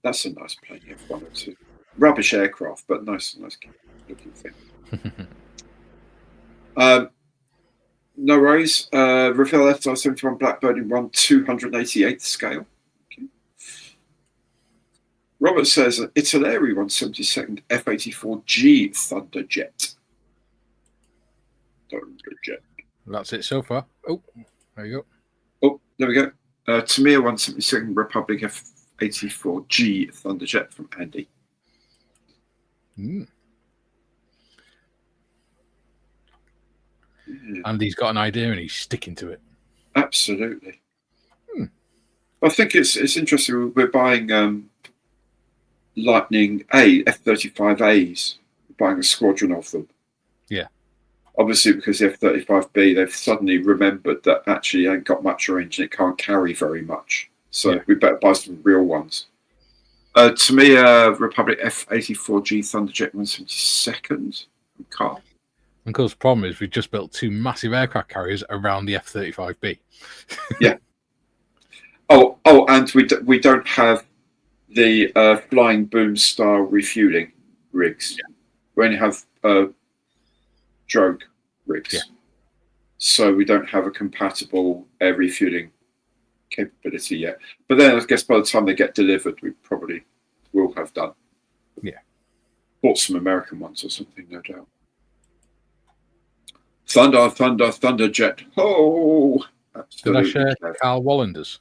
That's a nice plane, F-102. Rubbish aircraft, but nice looking thing. No worries. Rafael FR-71 Blackbird in 1/288th scale. Okay. Robert says an Italeri 1/72nd F-84G Thunderjet. That's it so far. Oh, there you go. Oh, there we go. Tamir 1/72nd Republic F-84G Thunderjet from Andy. And he's got an idea and he's sticking to it. Absolutely. I think it's interesting. We're buying Lightning F-35As. We're buying a squadron of them. Yeah. Obviously, because the F-35B, they've suddenly remembered that actually it ain't got much range and it can't carry very much. So we better buy some real ones. To me, Republic F-84G Thunderjet 1/72nd from Carl. And of course, the problem is we've just built 2 massive aircraft carriers around the F-35B. Yeah. Oh, and we don't have the flying boom style refueling rigs. Yeah. We only have drogue rigs. Yeah. So we don't have a compatible air refueling capability yet. But then I guess by the time they get delivered, we probably will have done. Yeah. Bought some American ones or something, no doubt. Thunder, thunder, thunder jet. Oh, Did absolutely. I share Carl Wallender's?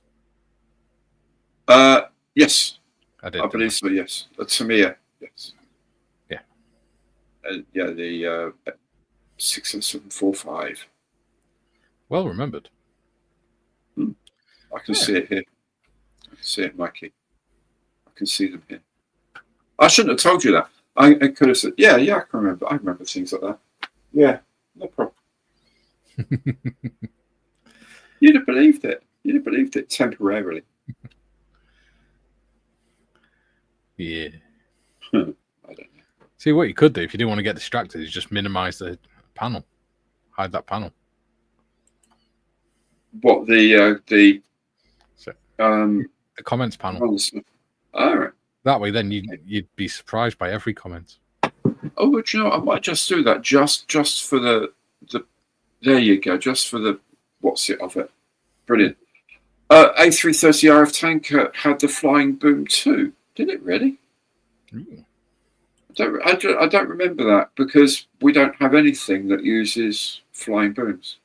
Yes. I did. I believe so, yes. Tamir, yes. Yeah. Yeah, the 60745. Well remembered. I can see it here. I can see it, Mikey. I can see them here. I shouldn't have told you that. I could have said, yeah, I can remember. I remember things like that. Yeah, no problem. You'd have believed it. You'd have believed it temporarily. Yeah. I don't know. See, what you could do if you didn't want to get distracted is just minimize the panel. Hide that panel. What, the comments panel. All right. That way, then you'd be surprised by every comment. Oh, but you know, I might just do that just for the. There you go. Just for the what's it of it. Brilliant. A330 RF tanker had the flying boom too. Did it really? Ooh. I don't remember that because we don't have anything that uses flying booms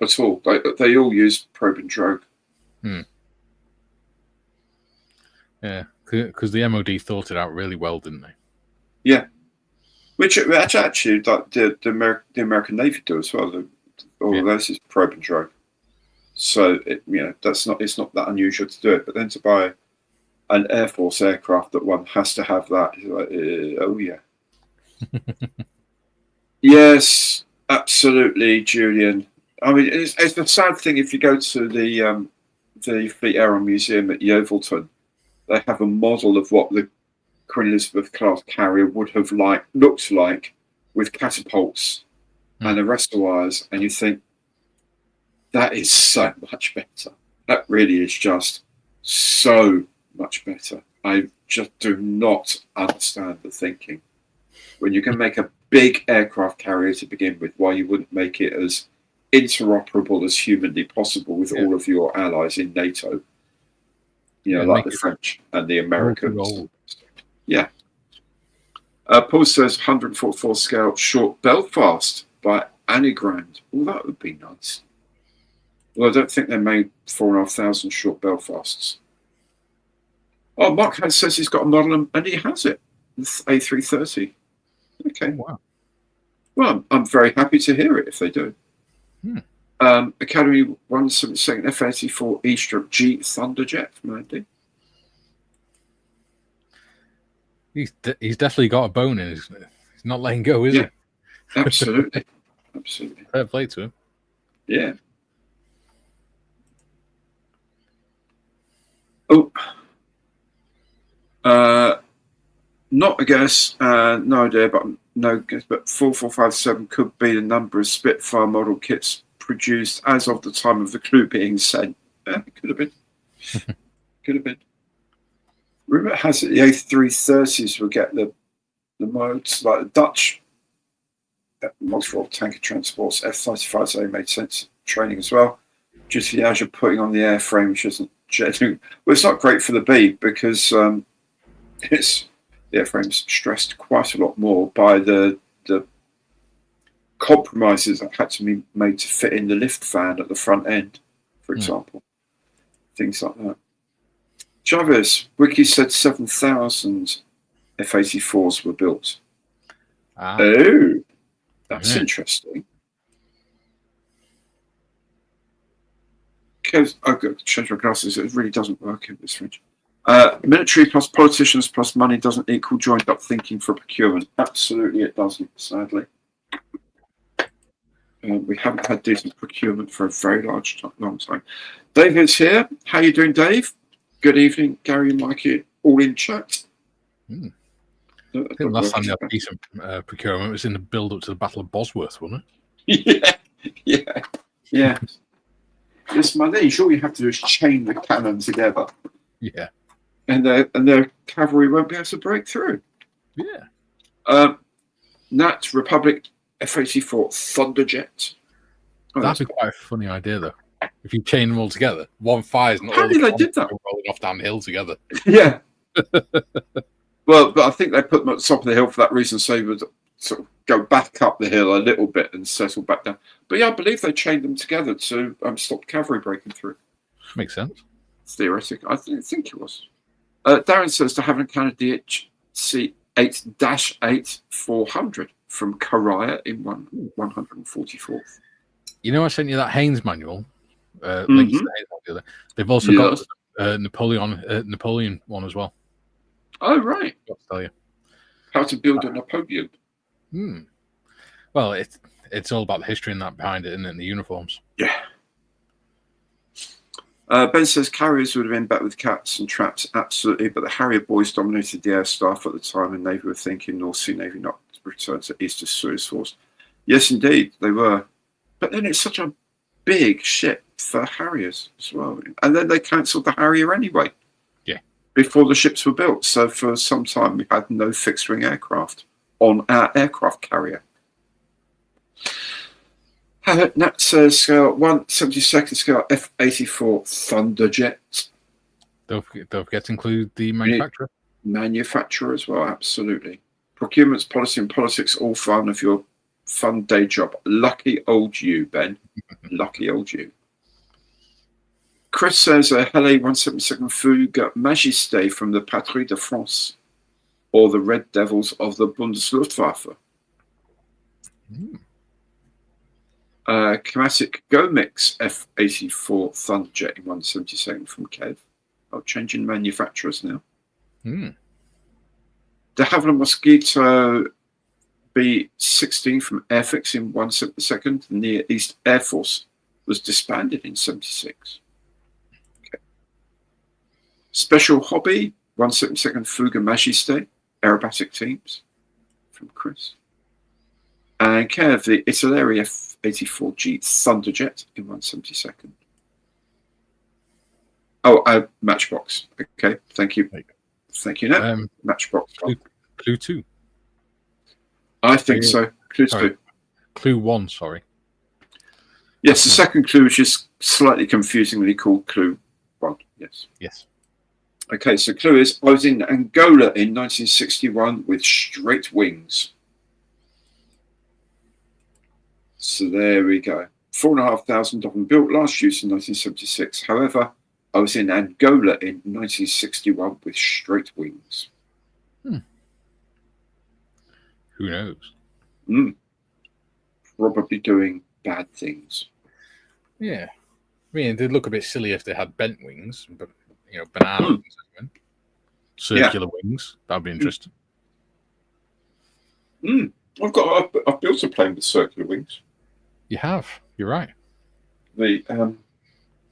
at all. They all use probe and drogue. Yeah, because the MOD thought it out really well, didn't they? Yeah, which actually the American Navy do as well. All of this is probe and drogue, so it's not that unusual to do it. But then to buy an Air Force aircraft that one has to have that, oh yeah. Yes, absolutely, Julian. I mean, it's the sad thing if you go to the Fleet Aero Museum at Yeovilton. They have a model of what the Queen Elizabeth class carrier would have looked like with catapults and arrestor, and you think that is so much better. That really is just so much better. I just do not understand the thinking. When you can make a big aircraft carrier to begin with, why you wouldn't make it as interoperable as humanly possible with all of your allies in NATO. Like the French and the Americans. Yeah. Paul says 144 scale short Belfast by Anigrand. Well, that would be nice. Well, I don't think they made 4,500 short Belfasts. Oh, Mark says he's got a model and he has it. It's A330. Okay. Oh, wow. Well, I'm very happy to hear it if they do. Academy 172nd F-84 E/G Thunderjet from Andy. He's definitely got a bone in his. He's not letting go, is he? Absolutely. Absolutely. Fair play to him. Yeah. Oh. Not a guess, no idea, but no guess. But 4457 could be the number of Spitfire model kits produced as of the time of the clue being sent. Yeah, it could have been. Could have been. Rumor has it the A330s will get the modes like the Dutch multi-role tanker transports. F-35s they made sense training as well. Due to the Azure putting on the airframe, which isn't jetting. Well, it's not great for the B because the airframe's stressed quite a lot more by the compromises that had to be made to fit in the lift fan at the front end, for example. Things like that. Chavez, Wiki said 7,000 F-84s were built. Oh, that's interesting. Because I've got to change my glasses. It really doesn't work in this fridge. Military plus politicians plus money doesn't equal joined up thinking for procurement. Absolutely, it doesn't, sadly. We haven't had decent procurement for a very long time. David's here. How you doing, Dave? Good evening, Gary and Mikey, all in chat. I think last time they had decent procurement was in the build up to the Battle of Bosworth, wasn't it? Yeah. Yes, my liege, all you have to do is chain the cannon together. Yeah. And their cavalry won't be able to break through. Yeah. Nat Republic F-84 Thunderjet. That'd be quite a funny idea, though. If you chain them all together, one fires and Apparently all they did that. rolling off down the hill together. Yeah. Well, but I think they put them at the top of the hill for that reason, so you would sort of go back up the hill a little bit and settle back down. But yeah, I believe they chained them together to stop cavalry breaking through. Makes sense. Theoretic. I think it was. Darren says to have encountered the HC-8-8 400 from Karaya in 144th. You know, I sent you that Haynes manual. Links to the Haynes manual. They've also got Napoleon one as well. Oh, right. I'll tell you how to build a Napoleon. Well, it's all about the history and that behind it, isn't it? And the uniforms. Yeah. Ben says carriers would have been better with cats and traps, absolutely, but the Harrier boys dominated the air staff at the time, and Navy were thinking North Sea Navy not to return to East of Suez Force. Yes, indeed, they were. But then it's such a big ship for Harriers as well. And then they cancelled the Harrier anyway. Yeah. Before the ships were built. So for some time, we had no fixed-wing aircraft on our aircraft carrier. Nat says scale 1/72 scale F-84 Thunderjet. Don't forget to include the manufacturer. Manufacturer as well, absolutely. Procurement's policy and politics, all fun of your fun day job. Lucky old you, Ben. Lucky old you. Chris says a Helle 172nd Fugue Majesté from the Patrie de France, or the Red Devils of the Bundesluftwaffe. Chematic Gomix F-84 Thunderjet in 172nd from Kev. Oh, changing manufacturers now. De Havilland Mosquito B-16 from Airfix in 172nd. The Near East Air Force was disbanded in 76. Okay. Special Hobby 172nd Fuga Majesté aerobatic teams from Chris. And Kev, the Italeri F-84G Thunderjet in 172nd. Oh, Matchbox. Okay, thank you. Thank you, Nat. Matchbox. Clue 2. I think so. Clue 2. Clue 1, sorry. Yes, the second clue, which is slightly confusingly called Clue 1. Yes. Yes. Okay, so clue is, I was in Angola in 1961 with straight wings. So there we go. 4,500 of them built, last used in 1976. However, I was in Angola in 1961 with straight wings. Who knows? Probably doing bad things. Yeah. I mean, they'd look a bit silly if they had bent wings, but, banana wings. Circular wings. That'd be interesting. I've built a plane with circular wings. You have. You're right.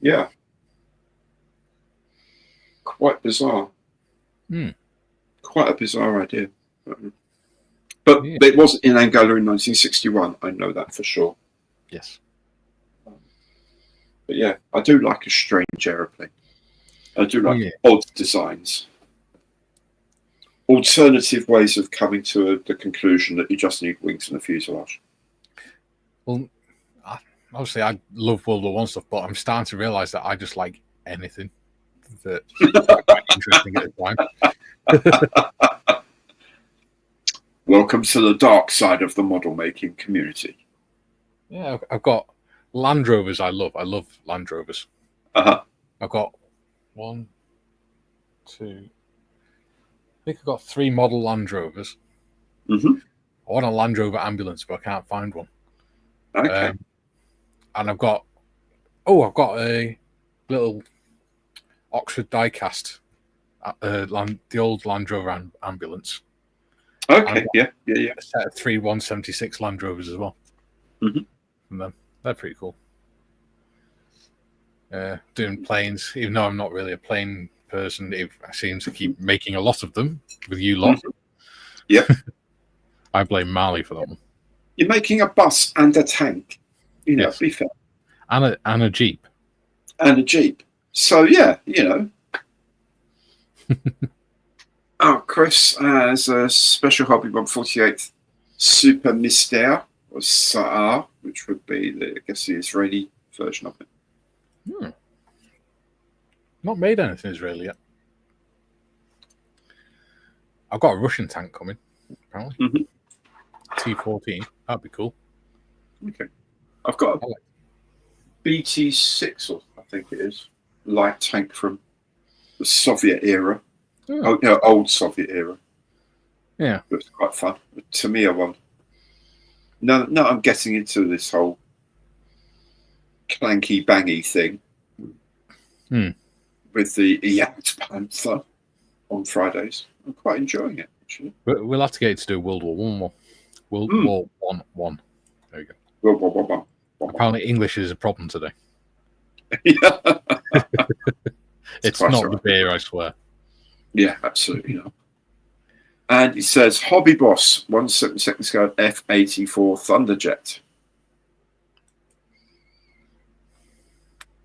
Yeah. Quite bizarre. Quite a bizarre idea. But it wasn't in Angola in 1961. I know that for sure. Yes. But yeah, I do like a strange aeroplane. I do like odd designs. Alternative ways of coming to the conclusion that you just need wings and a fuselage. Well, obviously, I love World War I stuff, but I'm starting to realise that I just like anything that's quite interesting at the time. Welcome to the dark side of the model making community. Yeah, I've got Land Rovers. I love Land Rovers. I've got 1, 2. I think I've got 3 model Land Rovers. I want a Land Rover ambulance, but I can't find one. Okay. And I've got a little Oxford diecast, the old Land Rover ambulance. Okay, yeah. A set of 3 176 Land Rovers as well. And then they're pretty cool. Doing planes, even though I'm not really a plane person, I seem to keep making a lot of them with you lot. Yep. I blame Marley for that one. You're making a bus and a tank. Yes. Be fair. And a Jeep. And a Jeep. So, yeah, Chris has a special hobby 148th Super Mystère, or Sa'ar, which would be, the Israeli version of it. Not made anything Israeli yet. I've got a Russian tank coming, apparently. T-14. That'd be cool. Okay. I've got a BT-6, or I think it is, light tank from the Soviet era. Old Soviet era. Yeah. It was quite fun. The Tamiya one. No, I'm getting into this whole clanky bangy thing with the Yacht Panther on Fridays. I'm quite enjoying it, actually. We'll have to get it to do World War One. World War One. There you go. World War One. Apparently, English is a problem today. Yeah. It's not the beer, I swear. Yeah, absolutely not. And he says, Hobby Boss, 1/72 scale F-84 Thunderjet.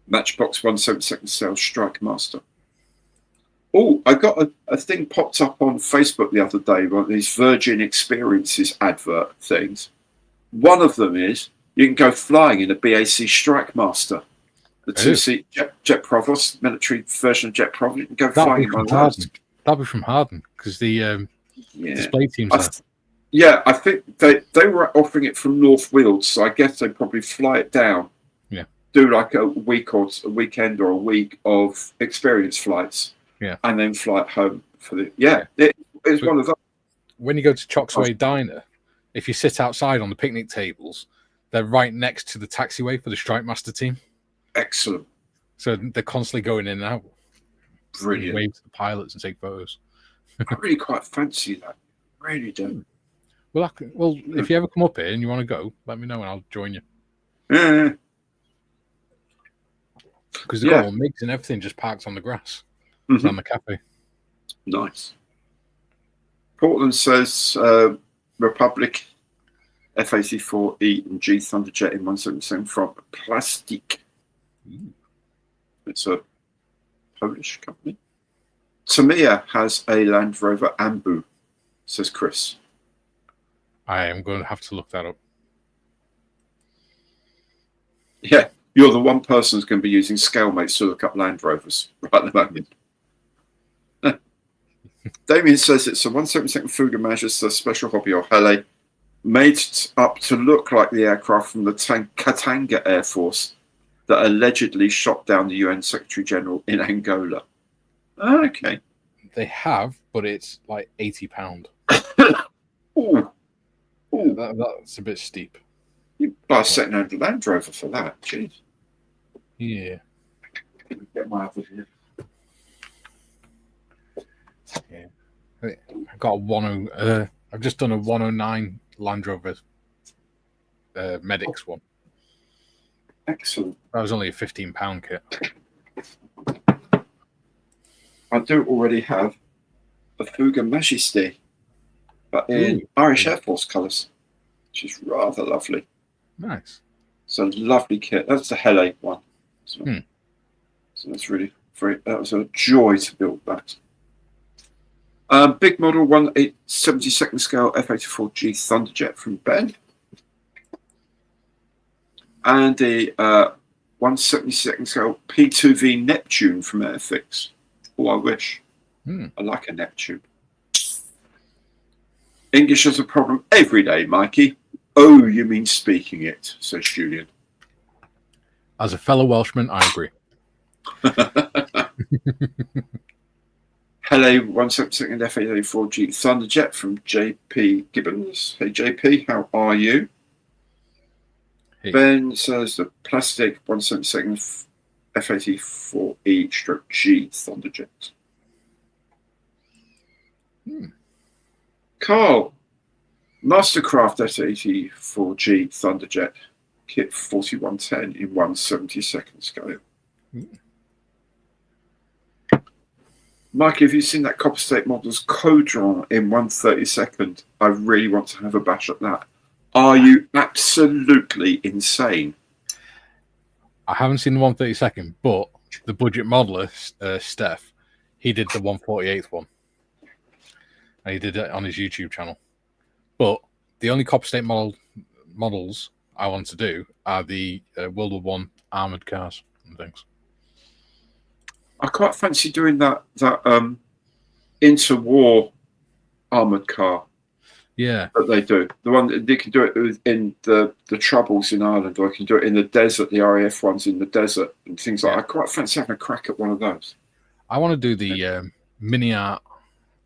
Matchbox 1/72 scale Strike Master. Oh, I got a thing popped up on Facebook the other day, one of these Virgin Experiences advert things. One of them is you can go flying in a BAC Strike Master. The two-seat Jet Provost, military version of Jet Provost. You can go flying in one of those. That'll be from Harden, because the display team's there. I think they were offering it from North Wales, so I guess they probably fly it down. Yeah. Do like a weekend or a week of experience flights. Yeah. And then fly it home for the it's one of those. When you go to Chocksway Diner, if you sit outside on the picnic tables, they're right next to the taxiway for the Strike Master team. Excellent. So they're constantly going in and out. Brilliant. Wave to the pilots and take photos. I really quite fancy that. Really do. Well, if you ever come up here and you want to go, let me know and I'll join you. Yeah. Because they've got all MiGs and everything just parked on the grass around the cafe. Nice. Portland says Republic F-84E and G Thunderjet in 177 from Plastic. It's a Polish company. Tamiya has a Land Rover Ambu, says Chris. I am going to have to look that up. Yeah, you're the one person who's going to be using Scalemates to look up Land Rovers right at the moment. Damien says it's a 1/72 Fuga Majesty special hobby or Hele, made up to look like the aircraft from the Katanga Air Force that allegedly shot down the UN Secretary General in Angola. Okay. They have, but it's like £80. Ooh. That's a bit steep. You buy a second-hand Land Rover for that, jeez. Yeah. Get my other here. Yeah. I've got I've just done a 109 Land Rover Medics one. Excellent. That was only a £15 kit. I do already have a Fuga Majesté, but in Irish Air Force colours, which is rather lovely. Nice. It's a lovely kit. That's the Hele one. So that's really that was a joy to build that. Big model 1/72 scale F-84G Thunderjet from Ben. And the 1/72 scale P2V Neptune from Airfix. Oh, I wish. I like a Neptune. English is a problem every day, Mikey. Oh, you mean speaking it, says Julian. As a fellow Welshman, I agree. Hello, 1/72 F-84G Thunderjet from JP Gibbons. Hey, JP, how are you? Hey. Ben says the plastic 1/72 F-84E/G Thunderjet. Carl, Mastercraft F-84G Thunderjet, kit 4110 in 1/72 scale. Mikey, have you seen that Copper State Models Codron in 1/32? I really want to have a bash at that. Are you absolutely insane? I haven't seen the 1/32, but the budget modeler, Steph, he did the 1/48 one. And he did it on his YouTube channel. But the only Copper State models I want to do are the World War One armored cars and things. I quite fancy doing that interwar armored car. Yeah, that they do. The one that they can do it in the Troubles in Ireland, or I can do it in the desert. The RAF ones in the desert and things like that. I quite fancy having a crack at one of those. I want to do the mini art.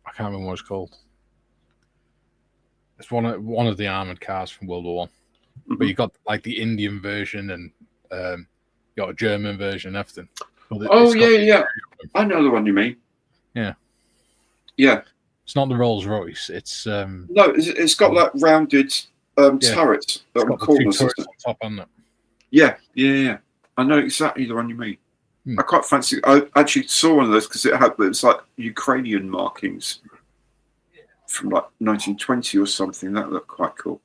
I can't remember what it's called. It's one of the armored cars from World War One. But you got like the Indian version and you got a German version and everything. Oh yeah. I know the one you mean. Yeah. Yeah. It's not the Rolls Royce. It's no. It's got like rounded turrets on the corners. On top, on it. Yeah. I know exactly the one you mean. I quite fancy. I actually saw one of those because it was like Ukrainian markings from like 1920 or something. That looked quite cool.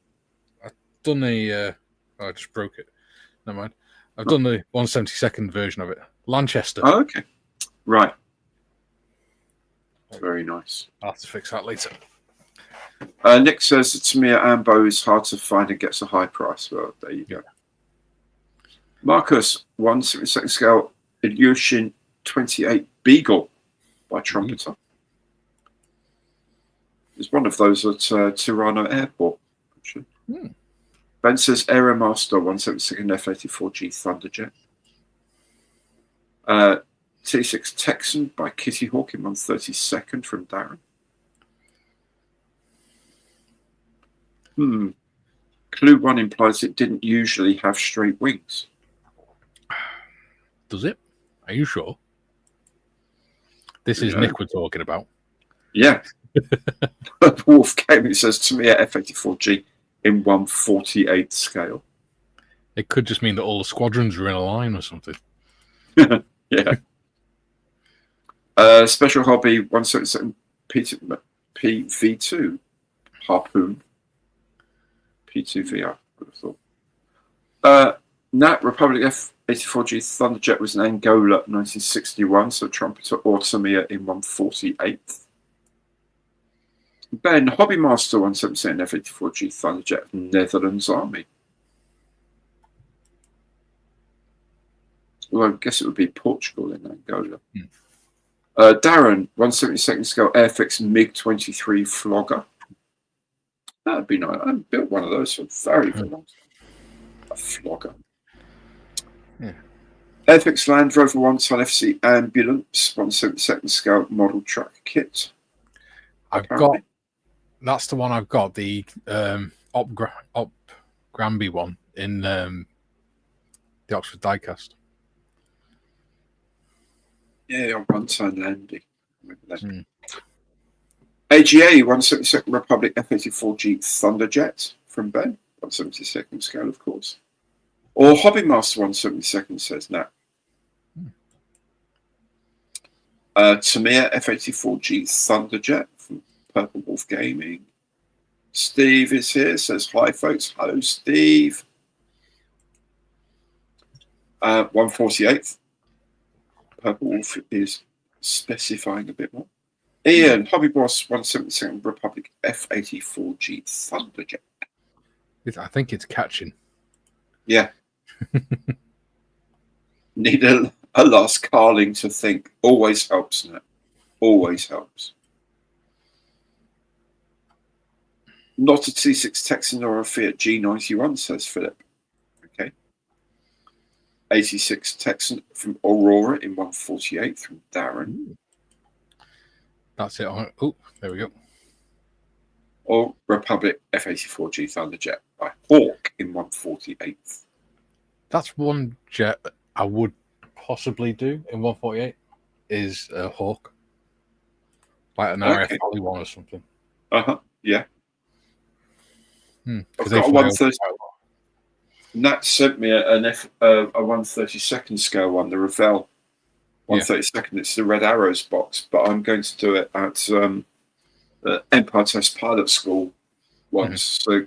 I've done I just broke it. Never mind. I've done the 1/72 version of it. Lanchester. Oh, okay. Right. Very nice. I'll have to fix that later. Nick says that Tamir Ambo is hard to find and gets a high price. Well, there you go. Marcus, 1/72 scale Ilyushin 28 Beagle by Trumpeter. There's one of those at Tirana Airport. Actually. Ben says Aeromaster 1/72 F-84G Thunderjet. T6 Texan by Kitty Hawk in 1/32 from Darren. Clue 1 implies it didn't usually have straight wings. Does it? Are you sure? This is Nick we're talking about. Yeah. Wolf Gaming says to me at F-84G in 1/48 scale. It could just mean that all the squadrons are in a line or something. Yeah. Special Hobby 1/72 PV2 Harpoon. P2V, I would have thought. Nat Republic F-84G Thunderjet was in Angola 1961, so Trumpeter or Tamiya in 1/48. Ben Hobbymaster 1/72 F-84G Thunderjet Netherlands Army. Well, I guess it would be Portugal in Angola. Darren 1/72 scale Airfix MiG-23 Flogger. That'd be nice. I built one of those for very long time. A Flogger. Yeah. Airfix Land Rover 1-ton FC Ambulance 1/72 scale model truck kit. That's the one I've got. The Op Granby one in the Oxford Diecast. Yeah, 1-ton Landy. AGA 1/72 Republic F-84G Thunderjet from Ben, 1/72 scale, of course. Or Hobbymaster 1/72 says Nat. Tamiya F-84G Thunderjet from Purple Wolf Gaming. Steve is here, says hi folks. Hello, Steve. 1/48. Purple Wolf is specifying a bit more. Ian, Hobby Boss 1/72 Republic F-84G Thunderjet. I think it's catching. Yeah. Need a last Carling to think. Always helps, Nat. Always helps. Not a T6 Texan or a Fiat G91, says Philip. Okay. 86 Texan from Aurora in 1/48 from Darren. That's it. Oh, there we go. Or Republic F-84G Thunderjet by Hawk in 1/48. That's one jet I would possibly do in 1/48 is a Hawk. Like an RF Poly one or something. Yeah. I've got a 1/30. Nat sent me a 1/32 scale one, the Revell 132nd. It's the Red Arrows box, but I'm going to do it at Empire Test Pilot School once. So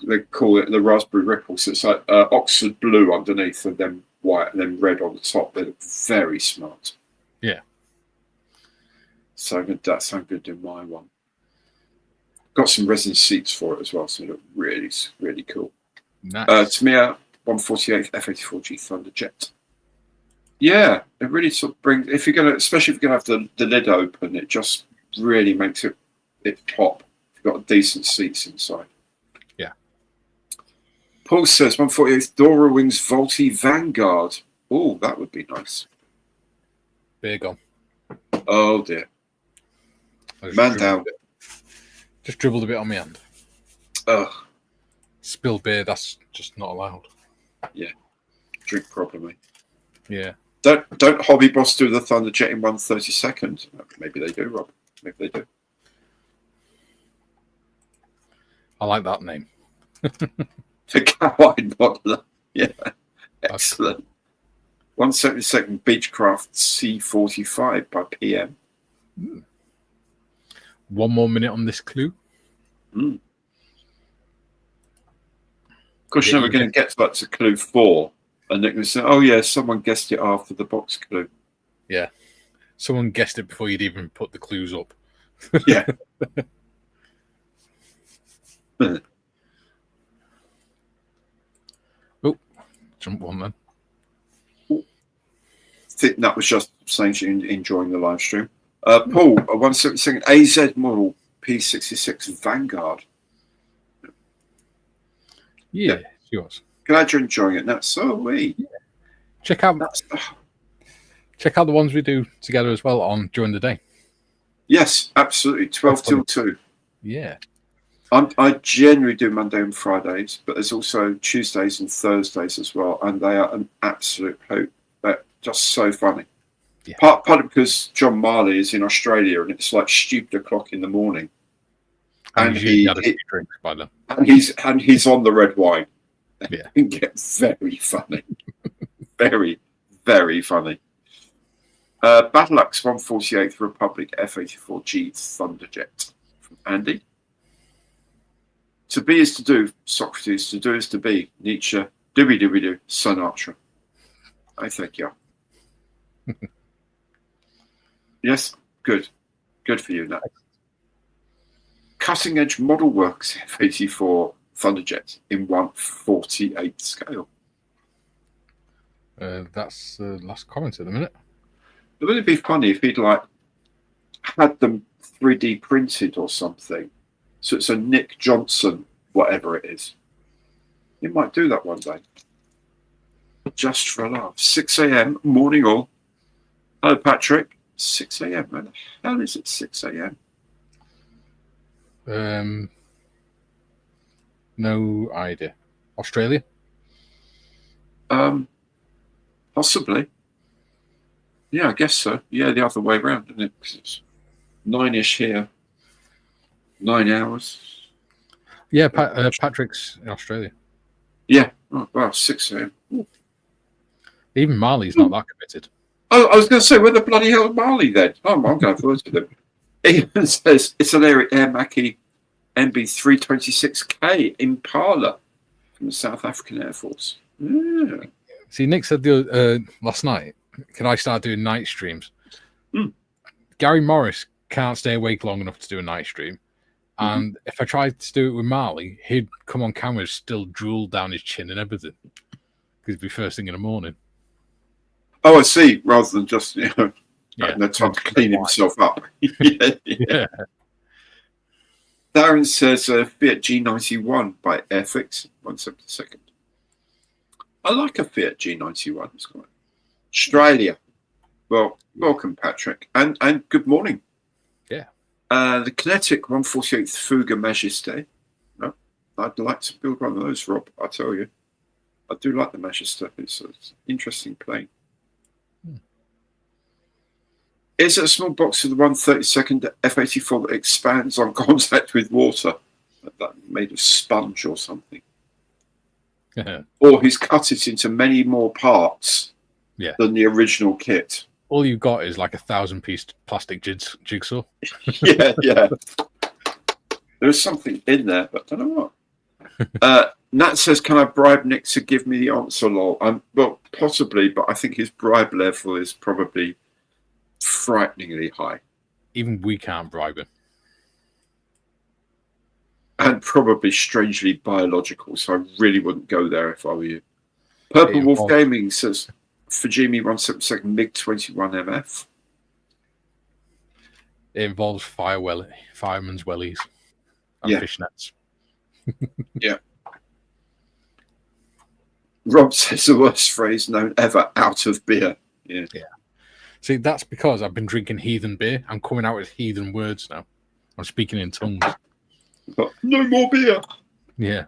they call it the Raspberry Ripple. So it's like Oxford blue underneath and then white and then red on the top. They look very smart. Yeah. So that sounds good in my one. Got some resin seats for it as well, so they look really, really cool. Nice. Tamiya 148 F84G Thunderjet. Yeah, it really sort of brings, if you're gonna, especially if you're gonna have the lid open, it just really makes it pop. You've got decent seats inside. Yeah. Paul says 148 Dora Wings Volti Vanguard. Oh, that would be nice. Beer gone. Oh dear. Man down. Just dribbled a bit on my hand. Ugh. Spilled beer, that's just not allowed. Yeah. Drink properly. Yeah. Don't Hobby Boss do the Thunderjet in 1/32? Maybe they do, Rob. Maybe they do. I like that name. The cow-eyed modeler. Yeah. Excellent. 1/72 Beechcraft C45 by PM. One more minute on this clue. Of course, you're never going to get to clue 4. And they're going to say, oh, yeah, someone guessed it after the box clue. Yeah. Someone guessed it before you'd even put the clues up. Yeah. Oh, jump one then. I think that was just saying she's enjoying the live stream. Paul, a 1/72 AZ model P66 Vanguard. Yeah, she was. Glad you're enjoying it. That's so we. Yeah. Check out the ones we do together as well on during the day. Yes, absolutely. 12 till 2. Yeah. I generally do Monday and Fridays, but there's also Tuesdays and Thursdays as well, and they are an absolute hoot. They're just so funny. Yeah. Partly because John Marley is in Australia and it's like stupid o'clock in the morning, and he had a few drinks by then. And he's on the red wine. Yeah, it can get very funny, very, very funny. Battlelux 148th Republic F84G Thunderjet from Andy. To be is to do, Socrates. To do is to be. Nietzsche. Doobie-doobie-doo. Sinatra. I thank you. Yes, good. Good for you, Nat. Cutting Edge Model Works F84 Thunderjet in 1/48 scale. That's the last comment at the minute. Wouldn't it be funny if he'd like had them 3D printed or something? So it's a Nick Johnson, whatever it is. He might do that one day. Just for a laugh. 6 a.m. morning all. Hello, Patrick. 6 a.m. Where the hell is it 6 a.m.? No idea. Australia? Possibly. Yeah, I guess so. Yeah, the other way around, isn't it? 'Cause it's 9-ish here. 9 hours. Yeah, Patrick's in Australia. Yeah. Oh, wow, 6 a.m. Ooh. Even Marley's not that committed. Oh, I was going to say, where the bloody hell is Marley then? Oh, I'm going to words with him. Even says it's an Air Mackie MB326K Impala from the South African Air Force. Yeah. See, Nick said last night, can I start doing night streams? Gary Morris can't stay awake long enough to do a night stream. And if I tried to do it with Marley, he'd come on camera, still drool down his chin and everything. Because it'd be first thing in the morning. Oh, I see. Rather than just, having Yeah. time to clean himself up. Yeah. Darren says Fiat G91 by Airfix, 1/72. I like a Fiat G91. It's quite Australia. Well, welcome, Patrick, and good morning. Yeah. The Kinetic 148th Fuga Majesté. No, I'd like to build one of those, Rob. I tell you, I do like the Majesté. It's an interesting plane. Is it a small box of the 1/32 F84 that expands on contact with water? That made of sponge or something. Or he's cut it into many more parts than the original kit. all you've got is like 1,000-piece plastic jigsaw. Yeah. There's something in there, but I don't know what. Nat says, "Can I bribe Nick to give me the answer?" Lol. Well, possibly, but I think his bribe level is probably frighteningly high, Even we can't bribe him. and probably strangely biological. So I really wouldn't go there if I were you. Purple Wolf Gaming says, "Fujimi 172 MiG 21 MF." It involves fireman's wellies and fishnets. Yeah. Rob says the worst phrase known ever: "out of beer." Yeah. See, that's because I've been drinking heathen beer. I'm coming out with heathen words now. I'm speaking in tongues. But no more beer. Yeah.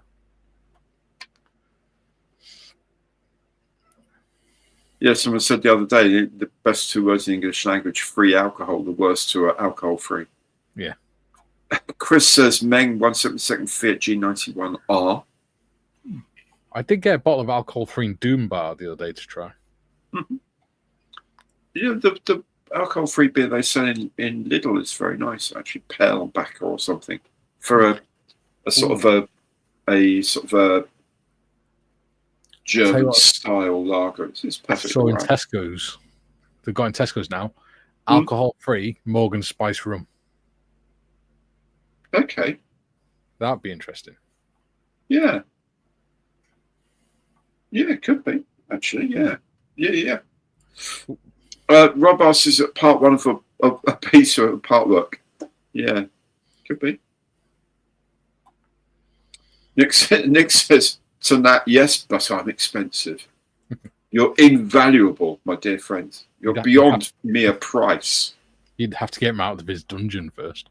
Yeah, someone said the other day the best 2 words in the English language: free alcohol. The worst 2 are alcohol free. Yeah. Chris says Meng 172 Fiat G91R. I did get a bottle of alcohol-free Doom Bar the other day to try. Mm-hmm. Yeah, the alcohol-free beer they sell in Lidl is very nice. Actually, Pale Backer or something for a sort of a German style lager. It's perfect. So in Tesco's, they've got in Tesco's now, alcohol-free Morgan Spice rum. Okay, that'd be interesting. Yeah, it could be actually. Yeah. Rob asks, "Is it part 1 of a piece or a part work?" Yeah, could be. Nick says to Nat, "Yes, but I'm expensive." You're invaluable, my dear friend. You're beyond mere price. You'd have to get him out of his dungeon first.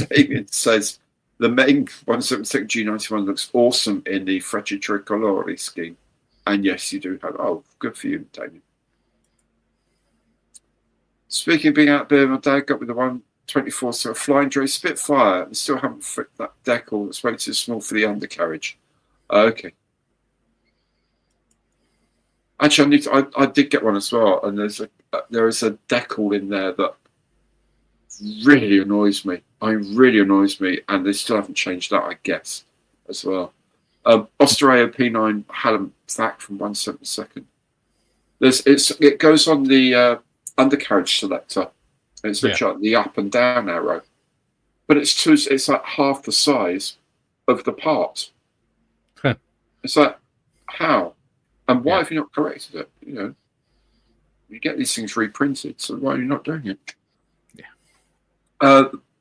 David says, "The main 176 G91 looks awesome in the Frecce Tricolore scheme." And yes, you do have. Oh, good for you, David. Speaking of being out there, my dad got with the 124 sort of flying Dre Spitfire and still haven't fit that decal. That's way too small for the undercarriage. Okay. Actually, I did get one as well, and there is a decal in there that really annoys me. And they still haven't changed that, I guess, as well. Australia P9 had a fact from 172nd. It goes on the undercarriage selector. It's literally the up and down arrow, but it's like half the size of the part. It's like, how and why have you not corrected it? You get these things reprinted, so why are you not doing it?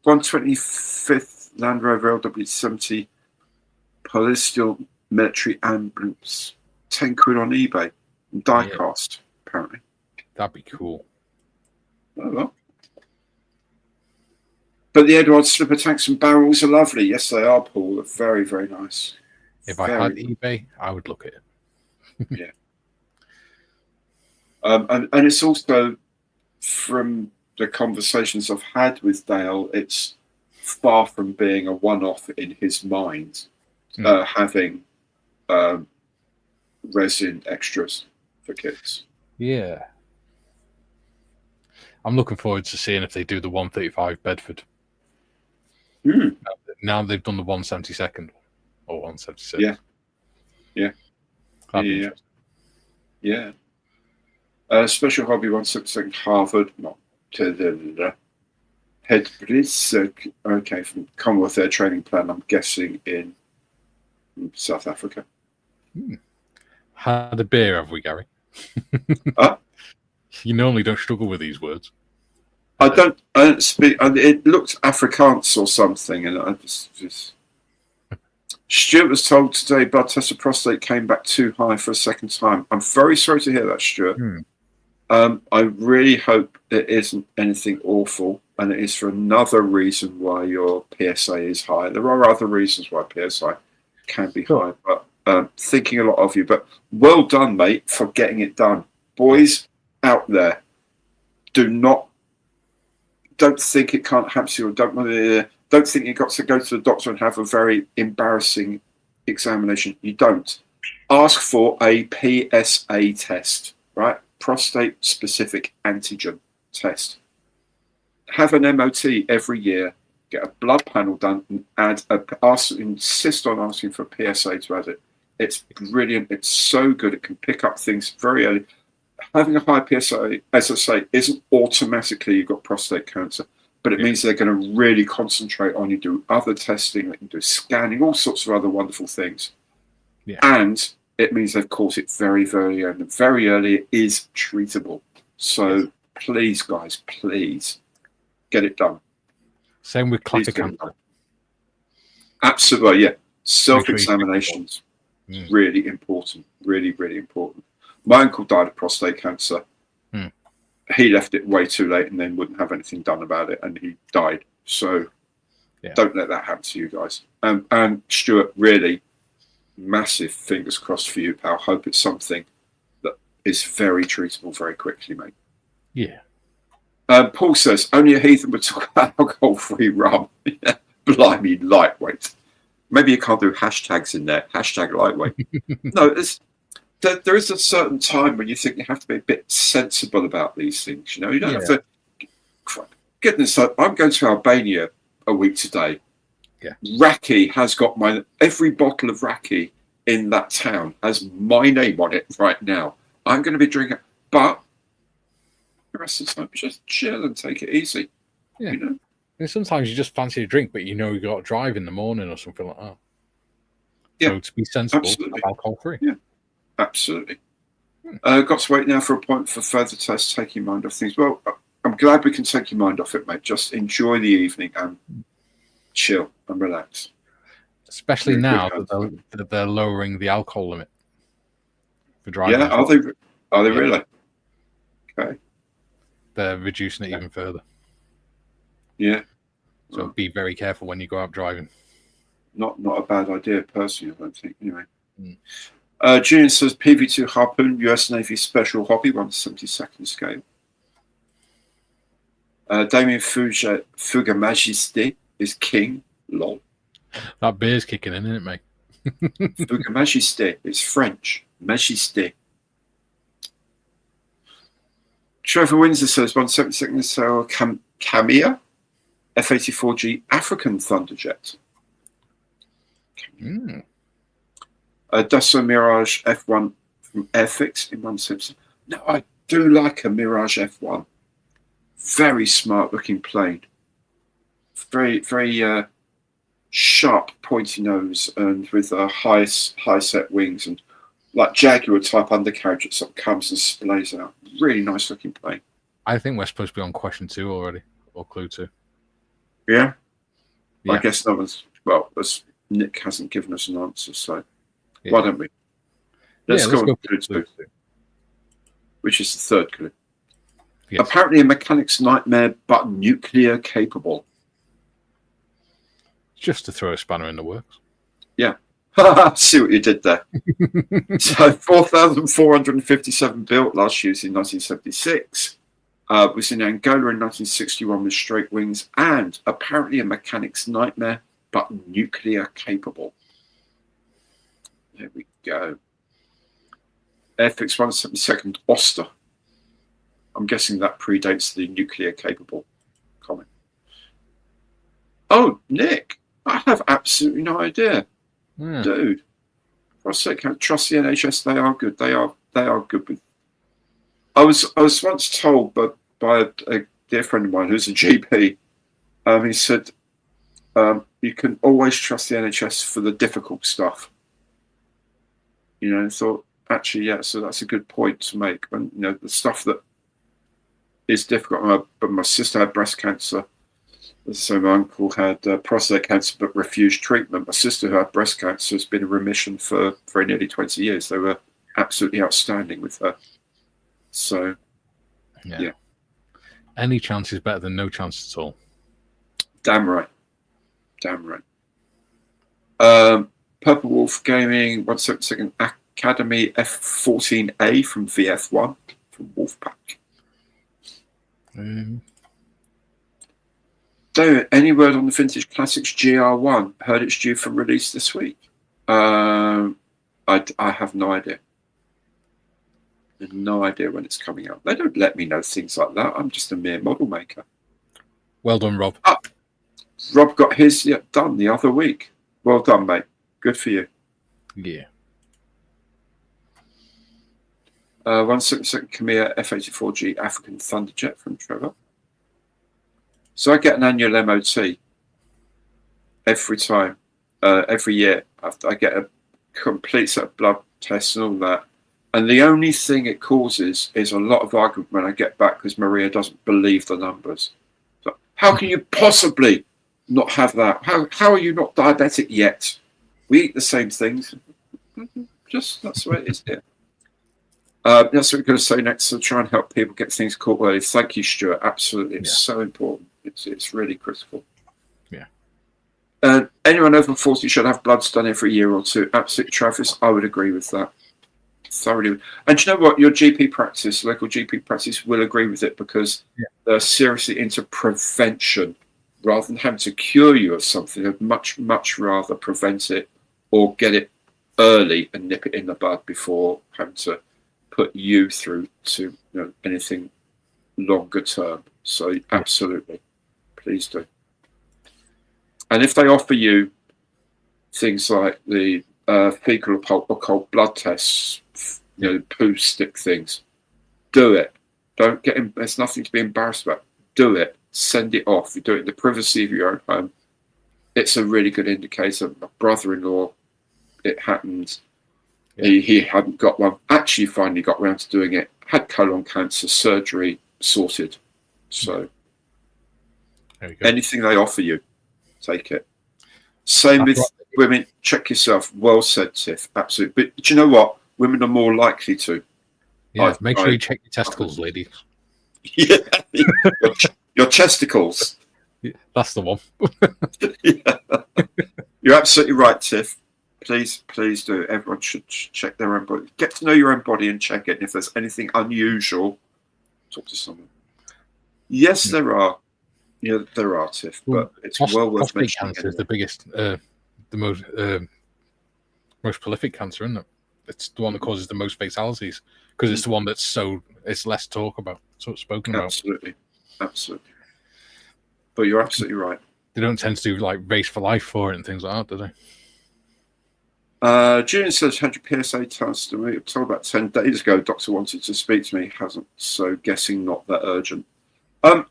125th Land Rover LW70 Polysteel military ambulance, 10 quid on eBay, die cast apparently. That'd be cool. Oh, well. But the Edward slipper tanks and barrels are lovely. Yes, they are, Paul. They're very, very nice. If I had eBay, I would look at it. Yeah. And it's also, from the conversations I've had with Dale, it's far from being a one-off in his mind, having resin extras for kids. Yeah. I'm looking forward to seeing if they do the 135 Bedford. Now they've done the 172nd or 176. Yeah. Special Hobby 172 Harvard, not Head Blitz. Okay, from Commonwealth Air Training Plan, I'm guessing in South Africa. Had a beer, have we, Gary? You normally don't struggle with these words. I don't speak. It looked Afrikaans or something, and I just. Stuart was told today blood test of prostate came back too high for a second time. I'm very sorry to hear that, Stuart. I really hope it isn't anything awful, and it is for another reason why your PSA is high. There are other reasons why PSI can be high, but thinking a lot of you. But well done, mate, for getting it done. Boys out there, don't think it can't happen to you, or don't think you've got to go to the doctor and have a very embarrassing examination. You don't. Ask for a PSA test, right? prostate-specific antigen test. Have an MOT every year. Get a blood panel done and insist on asking for a PSA to add it. It's brilliant. It's so good. It can pick up things very early. Having a high PSA, as I say, isn't automatically you've got prostate cancer, but it means they're going to really concentrate on you, do other testing, they can do scanning, all sorts of other wonderful things. Yeah. And it means they've caught it very, very early. And very early it is treatable. So please, guys, please get it done. Same with classic cancer. Absolutely, yeah. Self-examinations, really important. Really, really important. My uncle died of prostate cancer. He left it way too late and then wouldn't have anything done about it, and he died. So don't let that happen to you guys. And Stuart, really massive fingers crossed for you, pal. Hope it's something that is very treatable very quickly, mate. Yeah. Paul says, only a heathen would talk about alcohol-free rum. Blimey, lightweight. Maybe you can't do hashtags in there. Hashtag lightweight. No, there is a certain time when you think you have to be a bit sensible about these things. You know, you don't have to. Goodness, I'm going to Albania a week today. Yeah. Raki has got every bottle of Raki in that town has my name on it right now. I'm going to be drinking, but the rest of the time, just chill and take it easy. Yeah. You know? And sometimes you just fancy a drink, but you know you got to drive in the morning or something like that. Yeah. So to be sensible, Absolutely. alcohol free. Yeah. Absolutely. Got to wait now for a point for further tests, taking mind off things. Well, I'm glad we can take your mind off it, mate. Just enjoy the evening and chill and relax. Especially now that they're lowering the alcohol limit for driving. Yeah, are they really? Okay. They're reducing it even further. Yeah. So be very careful when you go out driving. Not a bad idea, personally, I don't think. Anyway. Julian says PV2 Harpoon, US Navy Special Hobby, 1/72 scale. Damien Fuga Majesté is king. Lol. That beer's kicking in, isn't it, mate? Fuga Majesté. It's French. Majesté. Trevor Windsor says 1/72 scale Camilla F-84G African Thunderjet. Dassault Mirage F1 from Airfix in 1/7. No, I do like a Mirage F1. Very smart looking plane. Very, very sharp, pointy nose, and with high set wings and like Jaguar type undercarriage that sort of comes and splays out. Really nice looking plane. I think we're supposed to be on question 2 already, or clue 2. Yeah? Yeah. I guess no one's, well, Nick hasn't given us an answer, so why don't we? Let's go on clue 2, which is the third clue. Yes. Apparently a mechanic's nightmare, but nuclear capable. Just to throw a spanner in the works. Yeah. See what you did there. So 4,457 built, last used in 1976. Was in Angola in 1961 with straight wings, and apparently a mechanic's nightmare, but nuclear capable. There we go. Airfix 1/72 Oster. I'm guessing that predates the nuclear capable comment. Oh, Nick, I have absolutely no idea. Yeah. Dude, for a second, trust the NHS. They are good. They are good with. I was once told by a dear friend of mine who's a GP. He said you can always trust the NHS for the difficult stuff. You know, thought actually, yeah. So that's a good point to make. When you know the stuff that is difficult. But my sister had breast cancer. So my uncle had prostate cancer but refused treatment. My sister who had breast cancer has been in remission for nearly 20 years. They were absolutely outstanding with her. So, yeah. Any chance is better than no chance at all. Damn right. Damn right. Purple Wolf Gaming, 1/72 Academy F14A from VF1 from Wolfpack. David, any word on the Vintage Classics GR1? Heard it's due for release this week. I have no idea. I have no idea when it's coming out. They don't let me know things like that. I'm just a mere model maker. Well done, Rob. Rob got his done the other week. Well done, mate. Good for you. Yeah. 177 Khmer F-84G African Thunderjet from Trevor. So I get an annual MOT every time, every year. I get a complete set of blood tests and all that. And the only thing it causes is a lot of argument when I get back because Maria doesn't believe the numbers. So how can you possibly not have that? How are you not diabetic yet? We eat the same things. Just that's the way it is here. That's what we're going to say next. So try and help people get things caught early. Thank you, Stuart. Absolutely, it's so important. It's really critical. Yeah. Anyone over 40 should have bloods done every year or two. Absolutely, Travis. I would agree with that. Thoroughly. And do you know what? Your GP practice, local GP practice, will agree with it because they're seriously into prevention rather than having to cure you of something. I'd much rather prevent it or get it early and nip it in the bud before having to put you through to anything longer term. So absolutely, please do. And if they offer you things like the fecal occult blood tests, poo stick things, do it. Don't get in. There's nothing to be embarrassed about. Do it. Send it off. You do it in the privacy of your own home. It's a really good indicator. My brother-in-law, it happened. He hadn't got one. Actually, finally got around to doing it. Had colon cancer, surgery sorted. So anything they offer you, take it. Same with women. Check yourself. Well said, Tiff. Absolutely. But do you know what? Women are more likely to. Yeah. Make sure you check your testicles, ladies. Yeah. Your testicles. Yeah, that's the one. You're absolutely right, Tiff. Please do. Everyone should check their own body. Get to know your own body and check it. And if there's anything unusual, talk to someone. Yes, there are. Yeah, there are, Tiff. But it's well worth mentioning. Cancer is the biggest, the most prolific cancer, isn't it? It's the one that causes the most fatalities because it's the one that's it's less talk about, spoken about. Absolutely. But you're absolutely right. They don't tend to do like race for life for it and things like that, do they? Julian says, had your PSA test to me. I told about 10 days ago, doctor wanted to speak to me, hasn't, so guessing not that urgent. I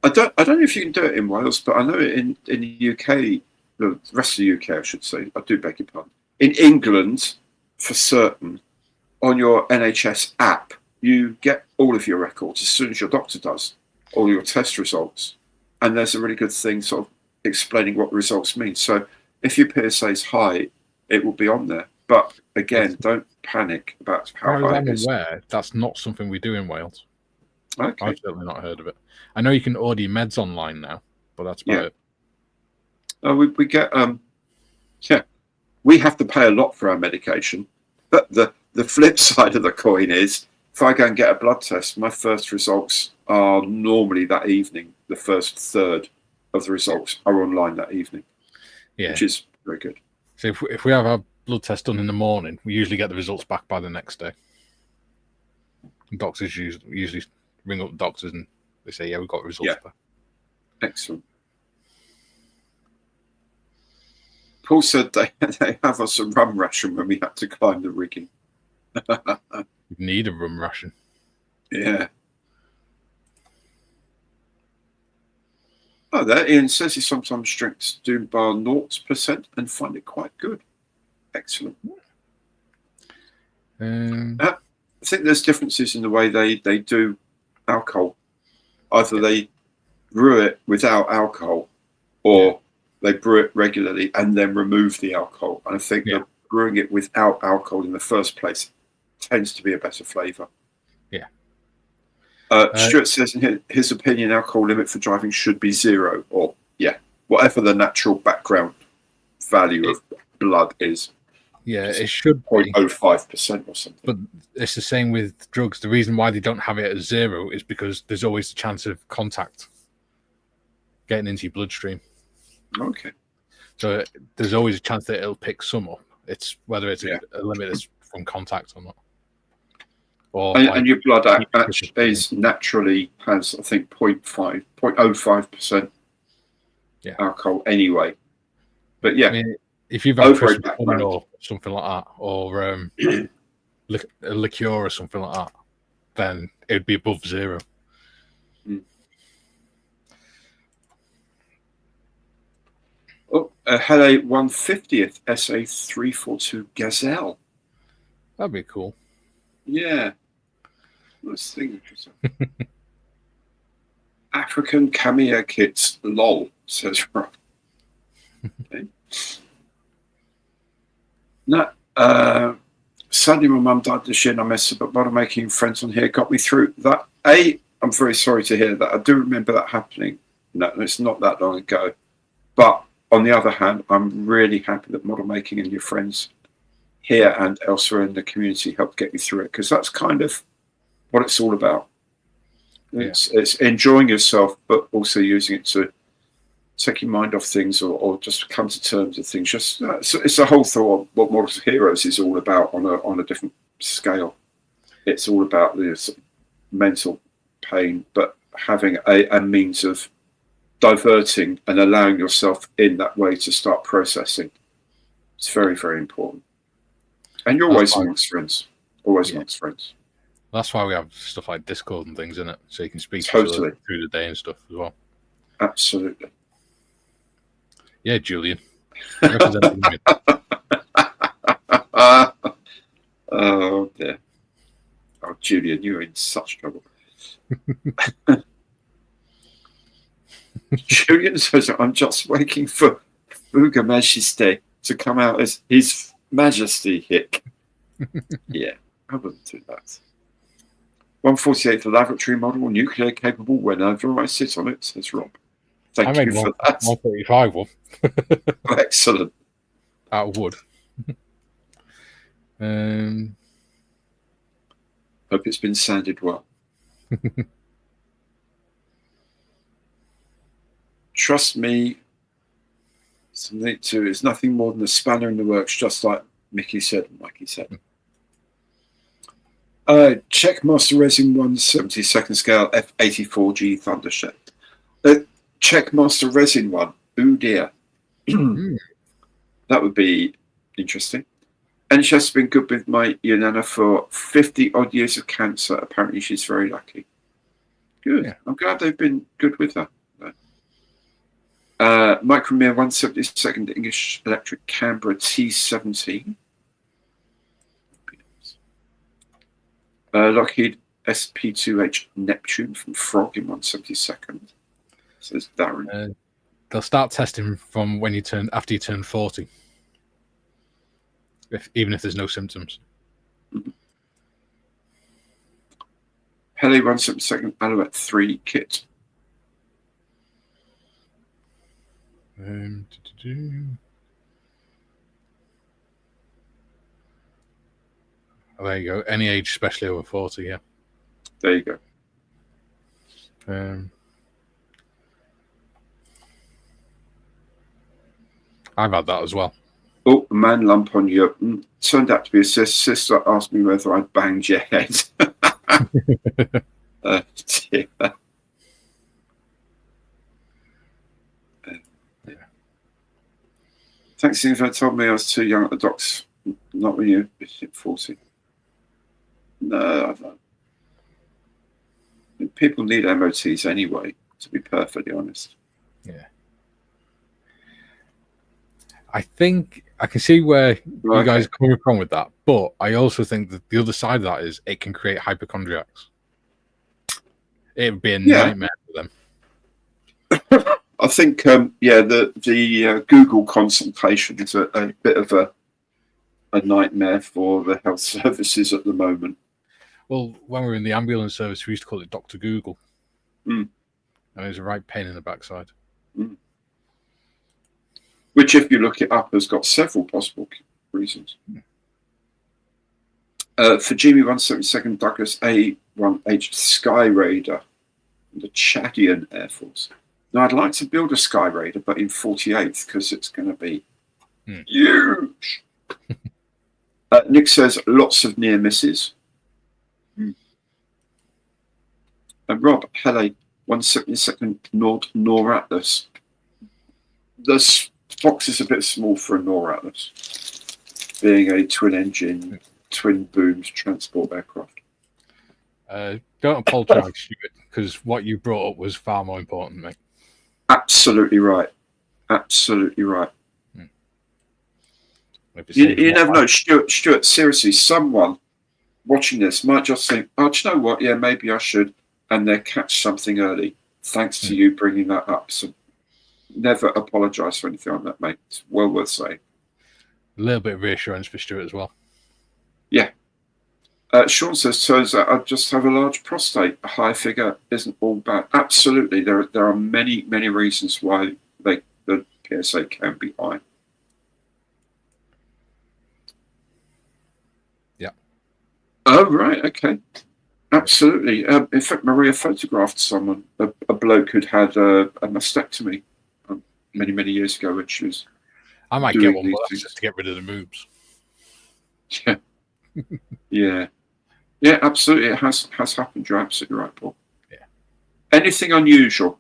don't know if you can do it in Wales, but I know in the UK, the rest of the UK, I should say, I do beg your pardon. In England, for certain, on your NHS app, you get all of your records as soon as your doctor does, all your test results. And there's a really good thing sort of explaining what the results mean. So if your PSA is high, it will be on there. But again, don't panic about how high it is. I'm aware that's not something we do in Wales. Okay. I've certainly not heard of it. I know you can order your meds online now, but that's about it. We get we have to pay a lot for our medication. But the flip side of the coin is if I go and get a blood test, my first results are normally that evening. The first third of the results are online that evening. Yeah. Which is very good. So if we have our blood test done in the morning, we usually get the results back by the next day. And doctors usually ring up the doctors and they say, yeah, we've got results back. Excellent. Paul said they have us a rum ration when we had to climb the rigging. You need a rum ration. Yeah. Oh, there. Ian says he sometimes drinks Doom Bar 0% and find it quite good. Excellent. I think there's differences in the way they do alcohol. Either they brew it without alcohol or they brew it regularly and then remove the alcohol. And I think that brewing it without alcohol in the first place tends to be a better flavour. Yeah. Stuart says in his opinion, alcohol limit for driving should be 0 or, whatever the natural background value of blood is. Yeah, it should be 0.05% or something. But it's the same with drugs. The reason why they don't have it at 0 is because there's always a chance of contact getting into your bloodstream. Okay. So there's always a chance that it'll pick some up. It's whether it's a limit is from contact or not. Or and your blood is naturally has, I think, 0.05% alcohol anyway. But yeah, I mean, if you've had over a Christmas or something like that, or a liqueur or something like that, then it would be above 0. Oh, a Hele 150th SA342 Gazelle. That'd be cool. Yeah. Nice thing. African cameo kits, lol, says Rob. Okay. No, sadly, my mum died this year and I missed her, but model making friends on here got me through that. I'm very sorry to hear that. I do remember that happening. No, it's not that long ago. But on the other hand, I'm really happy that model making and your friends here and elsewhere in the community helped get you through it, because that's kind of what it's all about. It's enjoying yourself, but also using it to take your mind off things, or just come to terms with things. Just it's a whole thought of what Models of Heroes is all about on a different scale. It's all about this mental pain, but having a means of diverting and allowing yourself in that way to start processing. It's very, very important. And you're always amongst friends. Always amongst friends. That's why we have stuff like Discord and things in it, so you can speak to each other through the day and stuff as well. Absolutely. Yeah, Julian. Oh dear. Oh, Julian, you're in such trouble. Julian says, I'm just waiting for Fuga Majesty to come out as His Majesty Hick. Yeah, I wouldn't do that. 148th laboratory model, nuclear capable whenever I sit on it, says Rob. Thank you for that. 135 one. Excellent. Out of wood. Hope it's been sanded well. Trust me, it's nothing more than a spanner in the works, just like Mikey said and Mikey said. Check Master Resin 1/72nd scale F84G Thundershed. Check Master Resin 1. Oh dear. That would be interesting. And she has been good with my Yanana for 50 odd years of cancer. Apparently she's very lucky. Good. Yeah. I'm glad they've been good with her. Micromere 1/72nd English Electric Canberra T17. Lockheed SP2H Neptune from Frog in 1/72nd. Says Darren. They'll start testing from after you turn 40. Even if there's no symptoms. Hele 1/72nd Alouette 3 kit. Oh, there you go. Any age, especially over 40, yeah. There you go. I've had that as well. Oh, a man lump on your... turned out to be a sister asked me whether I'd banged your head. Dear. Thanks, Info told me I was too young at the docks. Not when you hit 40. No, I don't. People need MOTs anyway, to be perfectly honest. Yeah. I think I can see where you guys are coming from with that, but I also think that the other side of that is it can create hypochondriacs. It would be a nightmare for them. I think, the Google consultation is a bit of a nightmare for the health services at the moment. Well, when we were in the ambulance service, we used to call it Dr. Google. And it was a right pain in the backside. Which, if you look it up, has got several possible reasons. For Jimmy 1/72nd Douglas A1H Sky Raider, the Chadian Air Force. Now, I'd like to build a Sky Raider, but in 48th, because it's going to be huge. Nick says lots of near misses. And Rob, Hele, 172nd Nord Nor Atlas. This box is a bit small for a Nor Atlas, being a twin-engine, twin-boomed transport aircraft. Don't apologise, Stuart, because what you brought up was far more important, mate. Absolutely right. Absolutely right. You never know, Stuart. Seriously, someone watching this might just think, "Oh, do you know what? Yeah, maybe I should," and they catch something early. Thanks to you bringing that up. So never apologise for anything on that, mate. It's well worth saying. A little bit of reassurance for Stuart as well. Yeah. Sean says, turns out I just have a large prostate. A high figure isn't all bad. Absolutely. There are many, many reasons why the PSA can be high. Yeah. Oh, right. Okay. Absolutely. In fact, Maria photographed someone, a bloke who'd had a mastectomy many, many years ago when she was. I might get one, but that's just to get rid of the moobs. Yeah. Yeah. Yeah, absolutely. It has happened. You're absolutely right, Paul. Yeah. Anything unusual,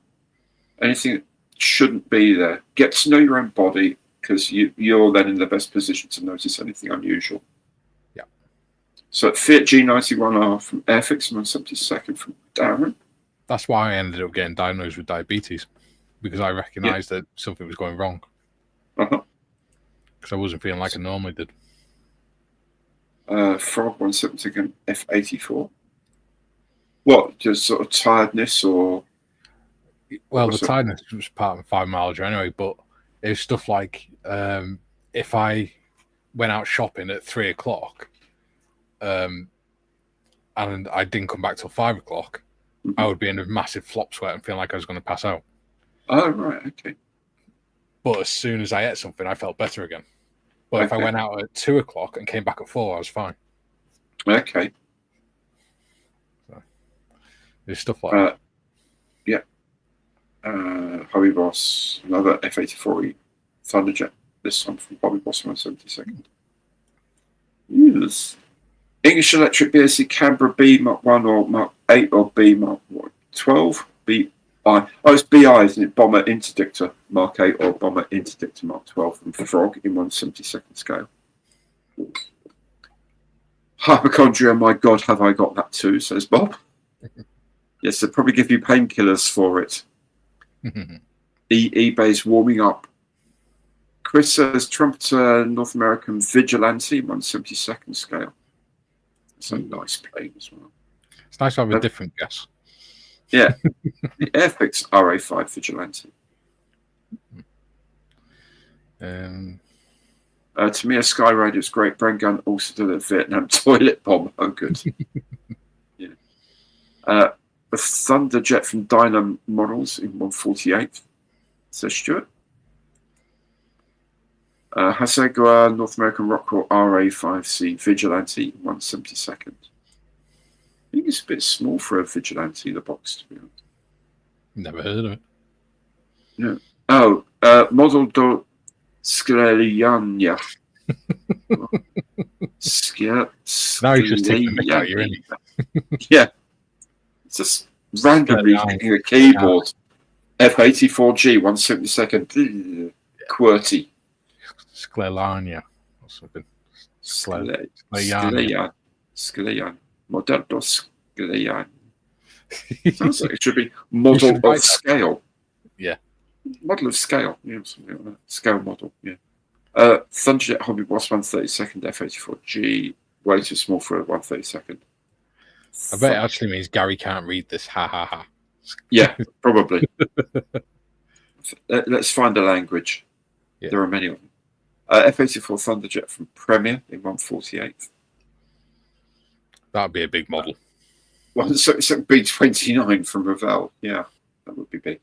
anything that shouldn't be there, get to know your own body, because you're then in the best position to notice anything unusual. Yeah. So Fiat G91R from Airfix, 172nd from Darren. That's why I ended up getting diagnosed with diabetes, because I recognised that something was going wrong. Because I wasn't feeling like I normally did. Frog 172nd F84. What, just sort of tiredness or? Well, the tiredness was part of 5 mileage anyway, but it was stuff like if I went out shopping at 3 o'clock and I didn't come back till 5 o'clock, I would be in a massive flop sweat and feel like I was going to pass out. Oh, right, okay. But as soon as I ate something, I felt better again. But if I went out at 2 o'clock and came back at 4, I was fine. Okay. So, there's stuff like that. Yeah. Hobby Boss, another F84E Thunderjet. This one from Hobby Boss 172nd. Yes. English Electric BSC Canberra B Mark 1 or Mark 8 or B Mark 12? BI. Oh, it's BI, isn't it? Bomber Interdictor Mark 8 or Bomber Interdictor Mark 12 from Frog in 172nd scale. Hypochondria, my God, have I got that too, says Bob. Yes, they'll probably give you painkillers for it. eBay's warming up. Chris says Trumpeter North American Vigilante, 172nd scale. It's a nice plane as well. It's nice to have a different guess. Yeah, the Airfix RA5 Vigilante. To me, a Sky Radio's great. Brain Gun also did a Vietnam toilet bomb. Oh, good. Yeah. The Thunderjet from Dynam Models in 148, says Stuart. Hasegua North American Rockwell RA5C Vigilante, 172nd. I think it's a bit small for a Vigilante, the box, to be honest. Never heard of it. Yeah. Oh, Model do Scleriania. Now you just take the mick out your end. Yeah. It's just randomly hitting a keyboard. F84G, 172nd. QWERTY. Scleriania or something. Sclerian. Model do Sclerian. Sounds like it should be model of scale. Yeah. Model of scale. Yeah, something like that. Scale model, yeah. Thunderjet Hobby Boss 132nd F84G. Way too small for a 132nd. I bet it actually means Gary can't read this. Ha ha ha. Yeah, probably. Let's find a language. Yeah. There are many of them. F84 Thunderjet from Premier in 148. That'd be a big model. Well, so B29 from Ravel. Yeah, that would be big.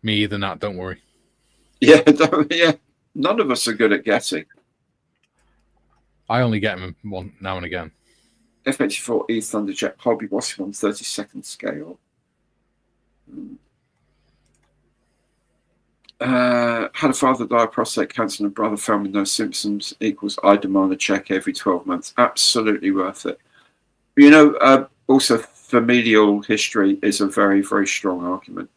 Me either, Nat, don't worry. Yeah, yeah. None of us are good at guessing. I only get them one now and again. F84E Thunderjet Hobby Boss on 32nd scale. Had a father die of prostate cancer and a brother found with no symptoms equals I demand a check every 12 months. Absolutely worth it. You know, also familial history is a very, very strong argument.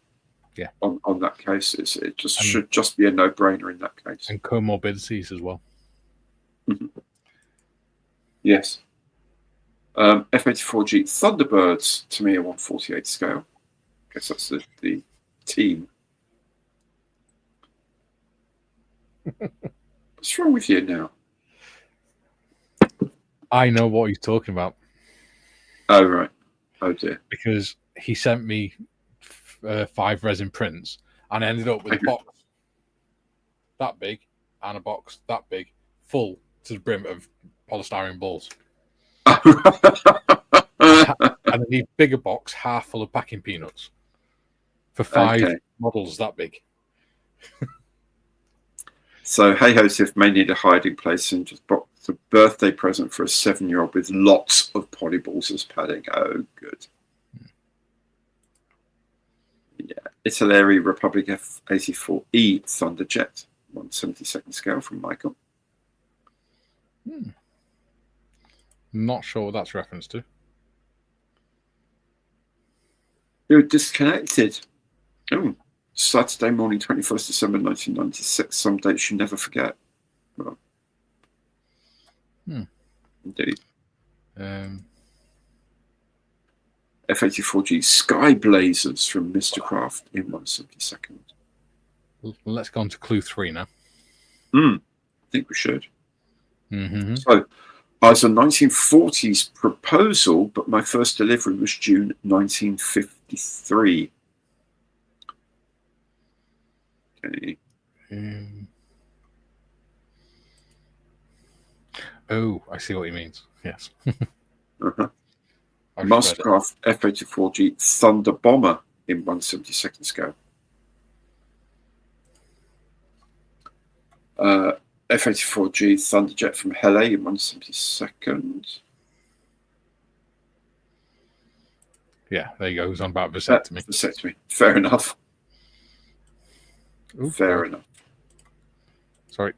Yeah. On that case, it just should just be a no-brainer in that case. And comorbidities as well. Mm-hmm. Yes. F-84G Thunderbirds to me a 1/48 scale. I guess that's the team. What's wrong with you now? I know what he's talking about. Oh, right. Oh, dear. Because he sent me 5 resin prints and I ended up with a box that big and a box that big full to the brim of polystyrene balls. And I need bigger box, half full of packing peanuts for 5 models that big. So, hey Joseph may need a hiding place and just box a birthday present for a 7-year-old with lots of polyballs as padding. Oh, good. Yeah, Italy Republic F-84E Thunderjet, 1/72 scale from Michael. Not sure what that's reference to. You're disconnected. Oh, Saturday morning, 21st December 1996. Some dates you never forget. Well, indeed. F-84G Sky Blazers from Mr. Craft in 1/72. Let's go on to clue 3 now. I think we should. Mm-hmm. So, I was a 1940s proposal, but my first delivery was June 1953. Okay. Oh, I see what he means. Yes. Mastercraft F-84G Thunder Bomber in 1/72 scale. F-84G Thunderjet from Hele in 1/72. Yeah, there you go. Who's on about vasectomy? Vasectomy. Fair enough. Ooh, Fair enough. Sorry.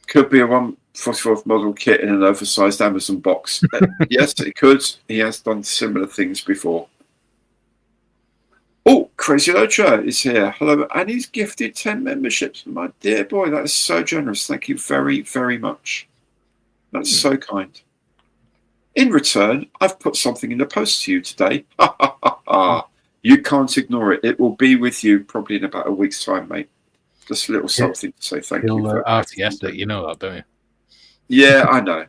Could be a 1/44 model kit in an oversized Amazon box. Yes, it could. He has done similar things before. Oh, Crazy Locha is here. Hello. And he's gifted 10 memberships. My dear boy, that is so generous. Thank you very, very much. That's so kind. In return, I've put something in the post to you today. You can't ignore it. It will be with you probably in about a week's time, mate. Just a little something to say thank you. He'll RTS it. You know that, don't you? Yeah, I know.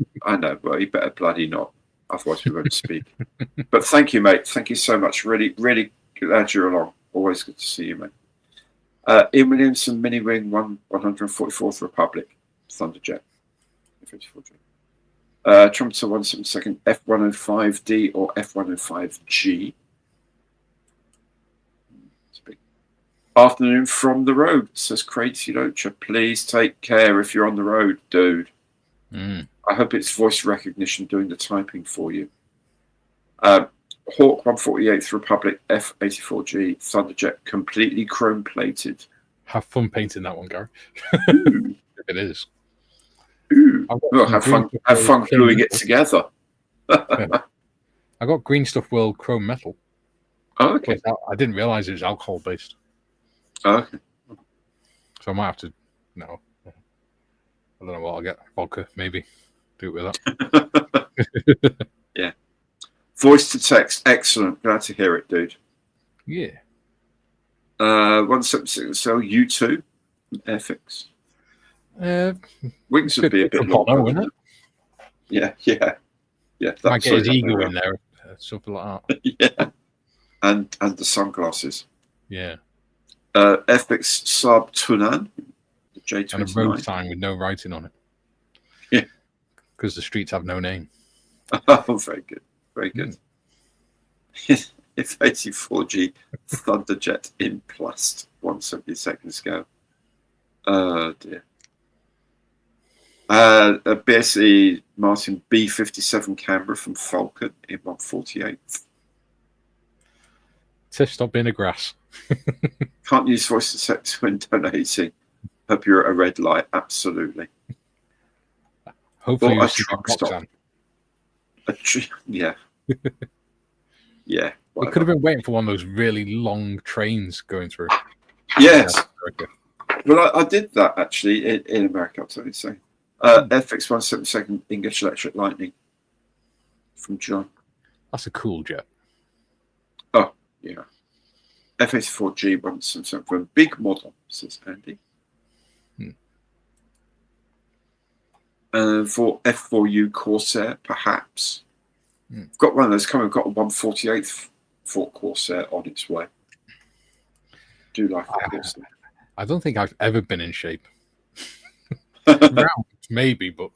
Well, you better bloody not. Otherwise we won't speak. But thank you, mate. Thank you so much. Really, really glad you're along. Always good to see you, mate. Ian Williamson, Mini Wing 144th Republic, Thunderjet. Trumpeter 1/72 F-105D or F-105G. Afternoon from the road, says Crazy Locha. Please take care if you're on the road, dude. I hope it's voice recognition doing the typing for you. Hawk 148th Republic F-84G Thunderjet, completely chrome plated. Have fun painting that one, Gary. If it is. Well, have fun gluing it together. I got Green Stuff World chrome metal. Oh, okay. I didn't realize it was alcohol based. Oh, okay. So I might have to. No, I don't know what I'll get. Vodka, maybe. Do it with that. Yeah. Voice to text, excellent. Glad to hear it, dude. Yeah. 176 so U2 Airfix. Wings would be a bit longer, wouldn't it? Yeah. Might get his ego in there, something like that. Yeah, and the sunglasses. Yeah. FX Saab Tunan, the J29. And a road sign with no writing on it. Yeah. Because the streets have no name. Oh, very good. Very good. It's 84G Thunderjet in plast, 1/72 scale. Oh, dear. A BSE Martin B57 camera from Falcon in 1/48. Tiff, stop being a grass. Can't use voice to text when donating. Hope you're at a red light. Absolutely. Hopefully, a truck stop. Yeah. Yeah. We could have been waiting for one of those really long trains going through. Yes. Yeah, Well, I did that actually in America, I'll tell you so. FX 172nd English Electric Lightning from John. that's a cool jet. Oh, yeah. F84G 177 from Big Model, says Andy. For F4U Corsair, perhaps. I've got one of those coming. I've got a 148th Ford Corsair on its way. Do like a Corsair. I don't think I've ever been in shape. Round, maybe, but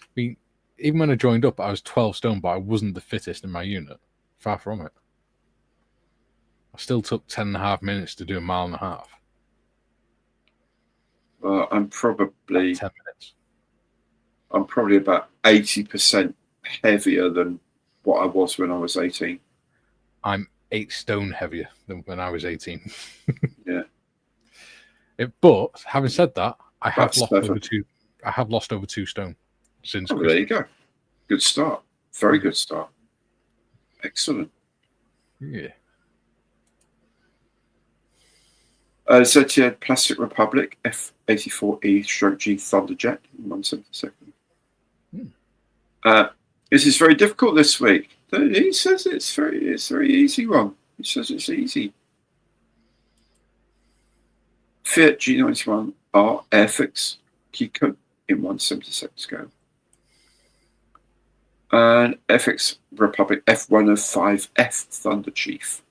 I mean, even when I joined up, I was 12 stone, but I wasn't the fittest in my unit. Far from it. I still took 10.5 minutes to do 1.5 miles. I'm probably 10 minutes. I'm probably about 80% heavier than what I was when I was 18. I'm 8 stone heavier than when I was 18. Yeah. But having said that, I have That's lost perfect. over 2. I have lost over 2 stone since. Oh, there you go. Good start. Very good start. Excellent. Yeah. ZTN Plastic Republic F84E/G Thunderjet 172nd. This is very difficult this week. He says it's very easy one. He says it's easy. Fiat G91R Airfix Kiko in 172nd scale. And FX Republic F105F Thunder Chief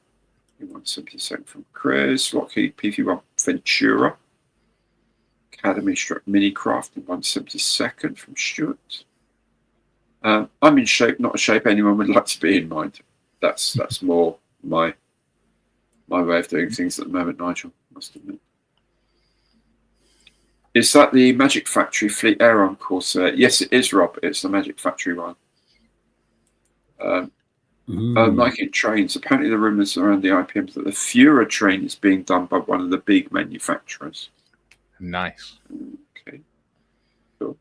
in 172nd from Chris. Lockheed PV1 Ventura. Academy Minicraft in 172nd from Stuart. I'm in shape, not a shape anyone would like to be in, mind. That's more my way of doing things at the moment, Nigel, must admit. Is that the Magic Factory Fleet Aeron Corsair? Yes, it is, Rob. It's the Magic Factory one. Mikey Trains. Apparently the rumours around the IPM that the Fura train is being done by one of the big manufacturers. Nice. Okay. Cool.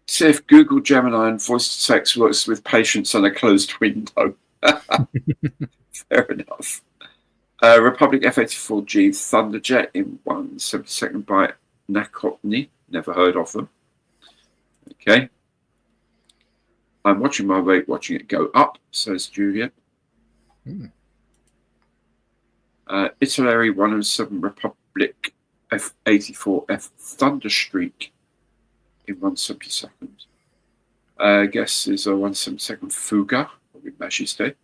See if Google Gemini and voice to text works with patience and a closed window. Fair enough. Republic F84G Thunderjet in 172nd by Nakotny. Never heard of them. Okay. I'm watching my weight, watching it go up, says Julian. Italy 107 Republic F84F Thunderstreak in 172nd. Guess is a 172nd Fuga, probably Majesté.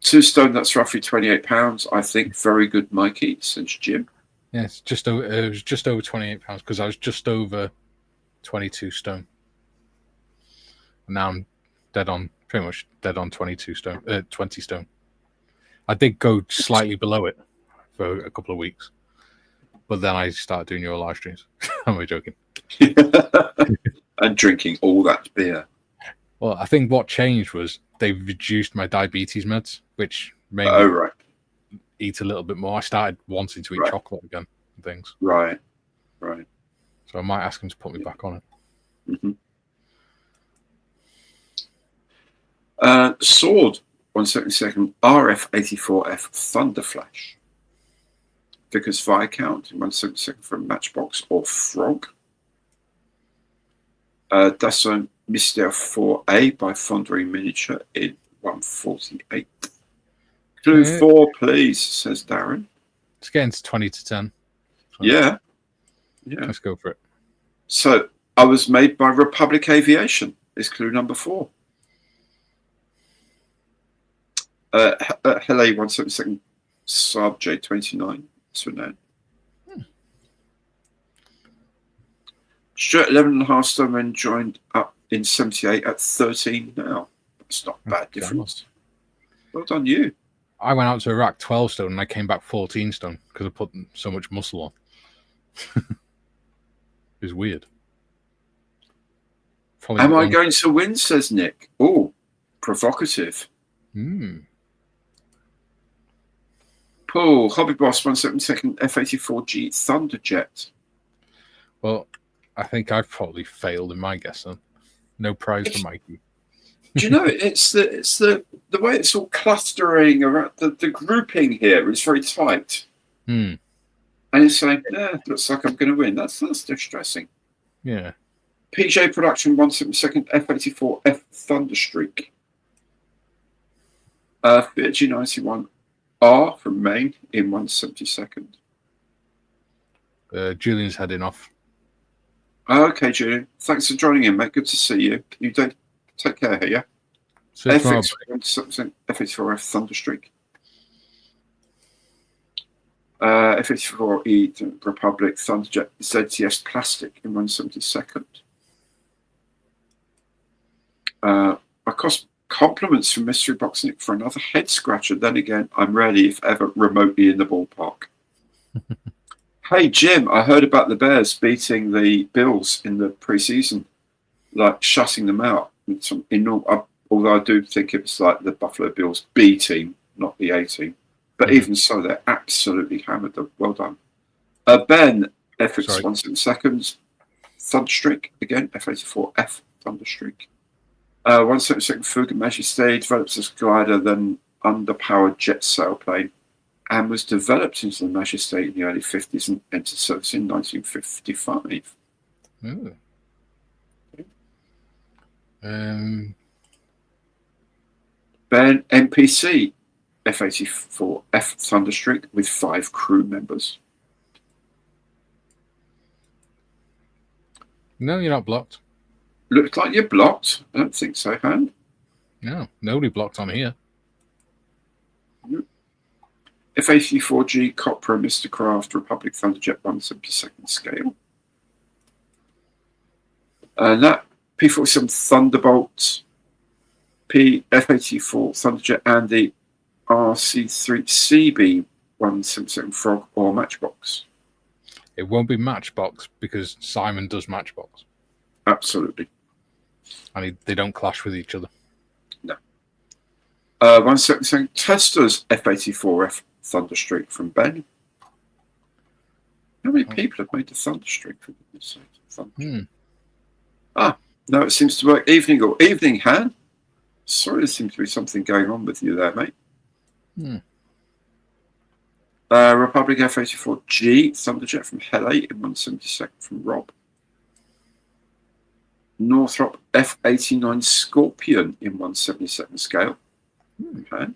2 stone, that's roughly £28, I think. Very good, Mikey, since Jim. Yeah, it's just over. It was just over £28 because I was just over 22 stone. And now I'm pretty much dead on 22 stone, 20 stone. I did go slightly below it for a couple of weeks, but then I started doing your live streams. Am I joking? And drinking all that beer. Well, I think what changed was they reduced my diabetes meds, which made me eat a little bit more. I started wanting to eat chocolate again and things. Right. So I might ask him to put me back on it. Sword 172nd RF84F Thunderflash. Vickers Viscount in 172nd from Matchbox or Frog. Dassault Mystère 4A by Fonderie Miniature in 148. Clue 4, please, says Darren. It's getting to 20 to 10. So yeah. Let's go for it. So I was made by Republic Aviation is clue number 4. Hele 172nd Saab J29. Swinan. Stuart 11.5 stone when joined up in 78 at 13 now. That's not a bad difference. Well done, you. I went out to Iraq 12 stone and I came back 14 stone because I put so much muscle on. It was weird. Am I going to win, says Nick. Oh, provocative. Paul, Hobby Boss 172nd F84G Thunderjet. Well, I think I've probably failed in my guess then. No prize for Mikey. Do you know it's the way it's all clustering around the grouping here is very tight. Hmm. And it's saying, looks like I'm going to win. That's distressing. Yeah. PJ Production 172nd F84F Thunderstreak. G91R from Maine in 172nd. Julian's heading off. Okay, Julian. Thanks for joining in, mate. Good to see you. You don't take care here, yeah? F84F Thunderstreak. F84E Republic Thunderjet ZTS Plastic in 172nd. Across compliments from Mystery Box Nick for another head scratcher. Then again, I'm ready if ever remotely in the ballpark. Hey, Jim, I heard about the Bears beating the Bills in the preseason, like shutting them out. Although I do think it was like the Buffalo Bills B team, not the A team. But even so, they're absolutely hammered them. Well done. Ben, FX 172nd, Thunderstreak, again, F84F Thunderstreak. 172nd Fuga Majesté develops as glider, then underpowered jet sailplane, and was developed into the Majesté in the early 50s and entered service in 1955. Ooh. Ben, NPC, F84F Thunderstreak with 5 crew members. No, you're not blocked. Looks like you're blocked. I don't think so, Han. No, nobody blocked on here. F84G Copra Mr. Craft Republic Thunderjet 172nd scale. And that P47 Thunderbolt, F84 Thunderjet, and the RC3CB 177 Frog or Matchbox. It won't be Matchbox because Simon does Matchbox. Absolutely. And they don't clash with each other. No. 177 Testers F84F Thunderstreak from Ben. How many people have made the Thunderstreak for goodness sake? No, it seems to work. Evening, Han. Sorry, there seems to be something going on with you there, mate. Republic F84G Thunderjet from Hele in 172nd from Rob. Northrop F89 Scorpion in 172nd scale. Okay.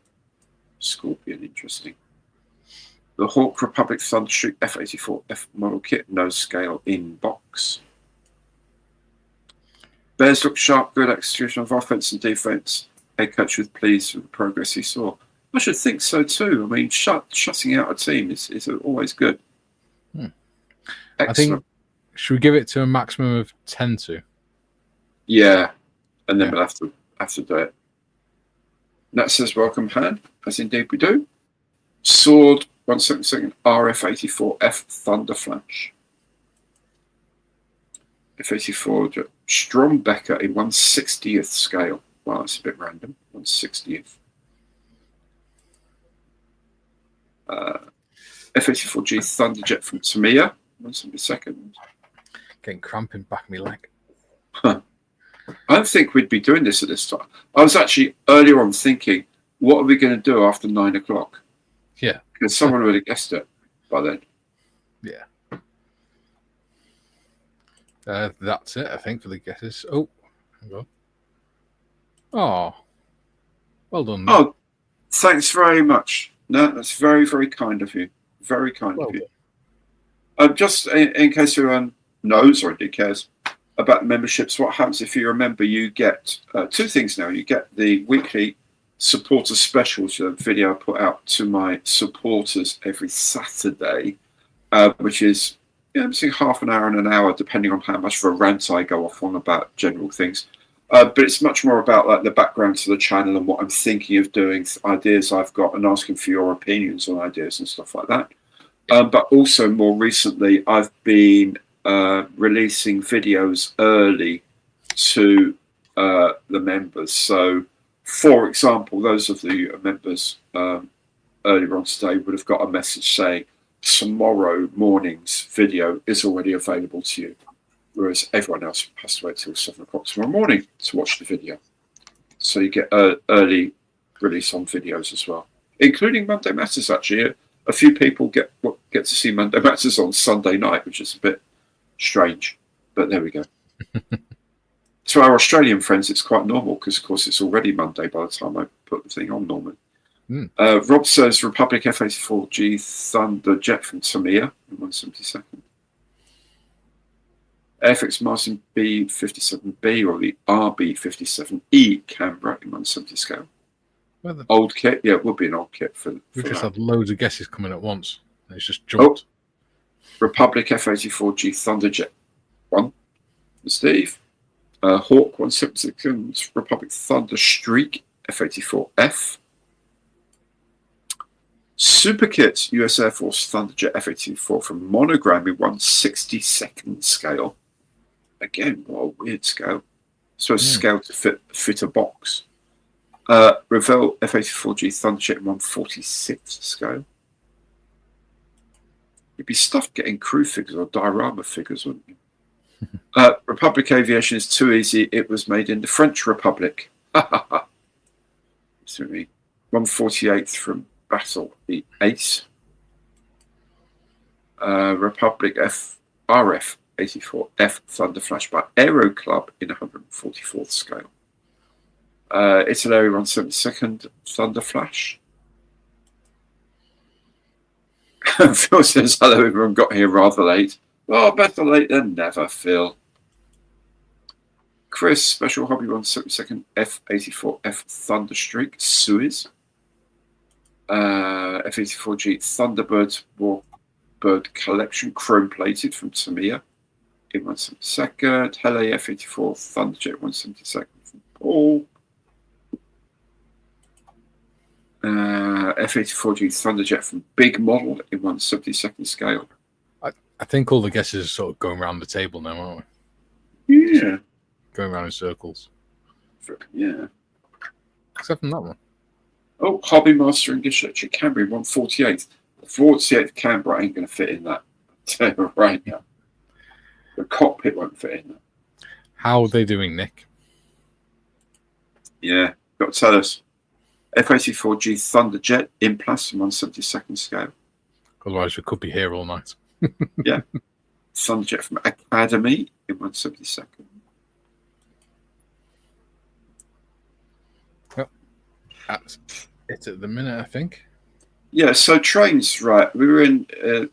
Scorpion, interesting. The Hawk Republic Thunderstreak F84F model kit, no scale in box. Bears look sharp, good execution of offense and defense. Head coach was pleased with the progress he saw. I should think so too. I mean, shutting out a team is always good. I think, should we give it to a maximum of 10 to? Yeah, and then we'll have to do it. That says welcome, Han, as indeed we do. Sword 172nd RF84F Thunderflash. F84 Strombecker in 1/60th scale. Wow, that's a bit random. 1/60th. F84G Thunderjet from Tamiya. 1/72nd. Getting cramping back in my leg. I don't think we'd be doing this at this time. I was actually earlier on thinking, what are we going to do after 9 o'clock? Yeah. Because someone would have guessed it by then. Yeah. That's it, I think, for the guesses. Oh, hang on. Oh, well done. Oh, thanks very much. No, that's very, very kind of you. Very kind of you. Just in case anyone knows or indeed cares about memberships, what happens if you're a member, you get 2 things now. You get the weekly supporter specials, a video I put out to my supporters every Saturday, which is between half an hour and an hour, depending on how much of a rant I go off on about general things. But it's much more about like the background to the channel and what I'm thinking of doing, ideas I've got, and asking for your opinions on ideas and stuff like that. But also more recently, I've been releasing videos early to the members. So, for example, those of the members earlier on today would have got a message saying tomorrow morning's video is already available to you. whereas everyone else has to wait till 7 o'clock tomorrow morning to watch the video. So you get early release on videos as well, including Monday Matters. Actually, a few people get to see Monday Matters on Sunday night, which is a bit strange, but there we go. To our Australian friends, it's quite normal because, of course, it's already Monday by the time I put the thing on normally. Rob says Republic F-84G Thunderjet from Tamiya in 172nd. Airfix Martin B57B or the RB57E Canberra in 170 scale. Old kit, yeah, it would be an old kit for We just that. had loads of guesses coming at once. And it's just jumped. Republic F-84G Thunderjet 1. Steve. Hawk 176, Republic Thunder Streak F-84F. Super Kit US Air Force Thunderjet F-84 from Monogram in 162nd scale. Again, what a weird scale. So a scale to fit a box. Revell F-84G Thunderjet in 146th scale. You'd be stuffed getting crew figures or diorama figures, wouldn't you? Republic Aviation is too easy. It was made in the French Republic. 148th from Battle, the Ace. Republic RF 84F Thunderflash by Aero Club in 144th scale. Italy 172nd Thunderflash. Phil says, hello, everyone got here rather late. Oh, better late than never, Phil. Chris, Special Hobby 172nd F-84F Thunderstreak, Suez. F-84G Thunderbird Warbird Collection, chrome plated from Tamiya in 172nd. Hele F-84 Thunderjet 172nd from Paul. F-84G Thunderjet from Big Model in 172nd scale. I think all the guesses are sort of going around the table now, aren't we? Yeah. Going around in circles. Yeah. Except from that one. Oh, Hobby Master English Lecture Canberra 148th. The 48th Canberra ain't going to fit in that. Right now. The cockpit won't fit in that. How are they doing, Nick? Yeah, got to tell us. F-84G Thunderjet in plus 172nd scale. Otherwise, we could be here all night. Yeah. Thunderjet from Academy in 172nd. Well, that's it at the minute, I think. Yeah, so trains, right. We were in 8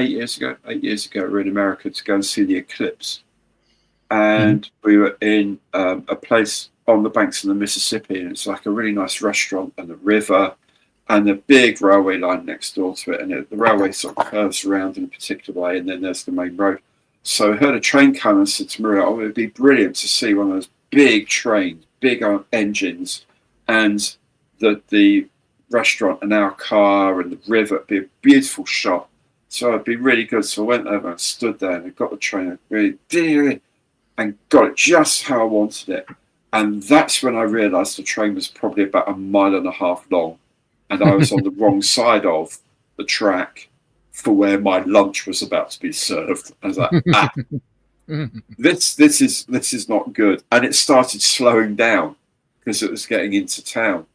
years ago. 8 years ago, we were in America to go and see the eclipse. And we were in a place on the banks of the Mississippi, and it's like a really nice restaurant and a river and a big railway line next door to it, and the railway sort of curves around in a particular way, and then there's the main road. So I heard a train come and said to Maria, oh, it'd be brilliant to see one of those big trains, big engines, and the restaurant and our car and the river. It'd be a beautiful shot. So it'd be really good. So I went over and stood there and I got the train and got it just how I wanted it. And that's when I realised the train was probably about 1.5 miles long. And I was on the wrong side of the track for where my lunch was about to be served. I was like, this is not good. And it started slowing down because it was getting into town.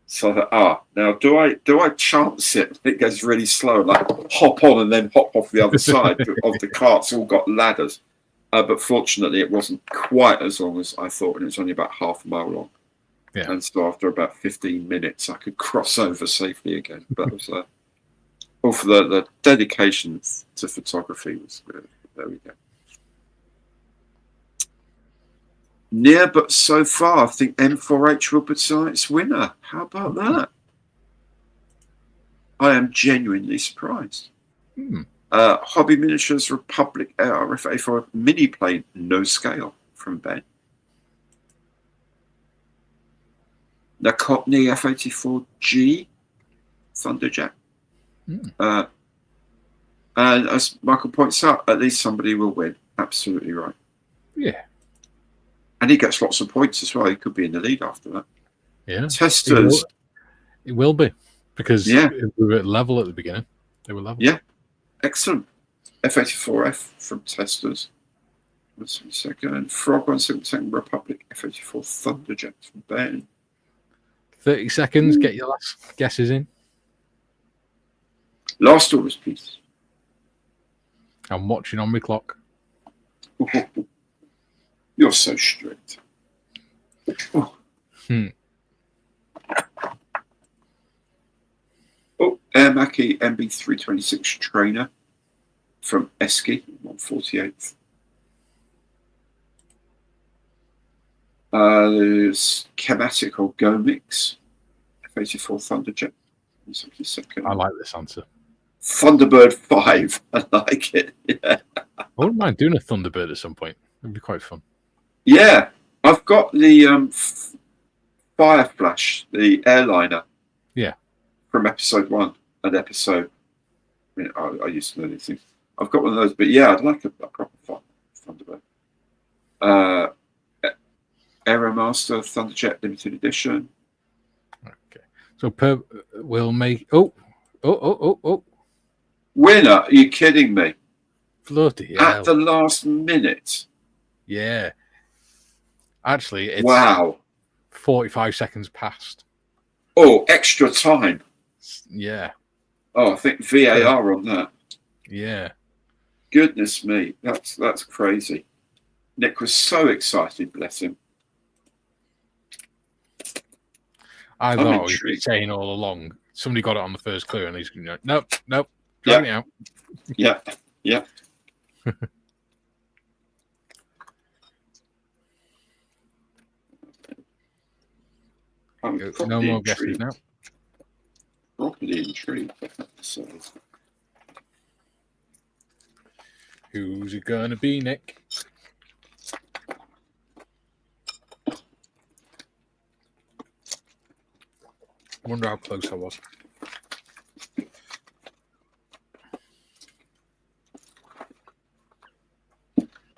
So I thought, now do I chance it? It goes really slow, like hop on and then hop off the other side of the carts. All got ladders. But fortunately, it wasn't quite as long as I thought, and it was only about 1/2 mile long. Yeah. And so after about 15 minutes, I could cross over safely again. But it was for the dedication to photography was good. There we go. Near, but so far, I think M4H will be tonight's winner. How about that? I am genuinely surprised. Hobby Miniatures Republic RFA for a mini plane, no scale from Ben. The Cockney F-84G Thunderjet. And as Michael points out, at least somebody will win. Absolutely right. Yeah. And he gets lots of points as well. He could be in the lead after that. Yeah. Testers. It will be. Because we were at level at the beginning. They were level. Yeah. Excellent. F84F from Testers. 172nd. Frog 172nd Republic. F84 Thunderjet from Ben. 30 seconds. Get your last guesses in. Last orders, please. I'm watching on my clock. You're so strict. Oh, Air Mackie MB326 trainer from Esky, 148th. There's Chematic or Gomix, F84 Thunderjet, 172nd. I like this answer. Thunderbird 5. I like it. Yeah. I wouldn't mind doing a Thunderbird at some point. It'd be quite fun. Yeah. I've got the Fireflash, the airliner. Yeah. From episode 1 and episode. I used to know these things. I've got one of those, but yeah, I'd like a proper Thunderbird. Aeromaster Thunderjet Limited Edition. Okay. So we'll make. Oh. Winner? Are you kidding me? Bloody hell. At the last minute. Yeah. Actually, it's wow. 45 seconds past. Oh, extra time. Yeah. Oh, I think VAR on that. Yeah. Goodness me. That's crazy. Nick was so excited, bless him. I thought he was saying all along. Somebody got it on the first clue and he's going, nope, Yeah. it out. Yeah. No more guesses now. Properly intrigued. So. Who's it going to be, Nick? I wonder how close I was.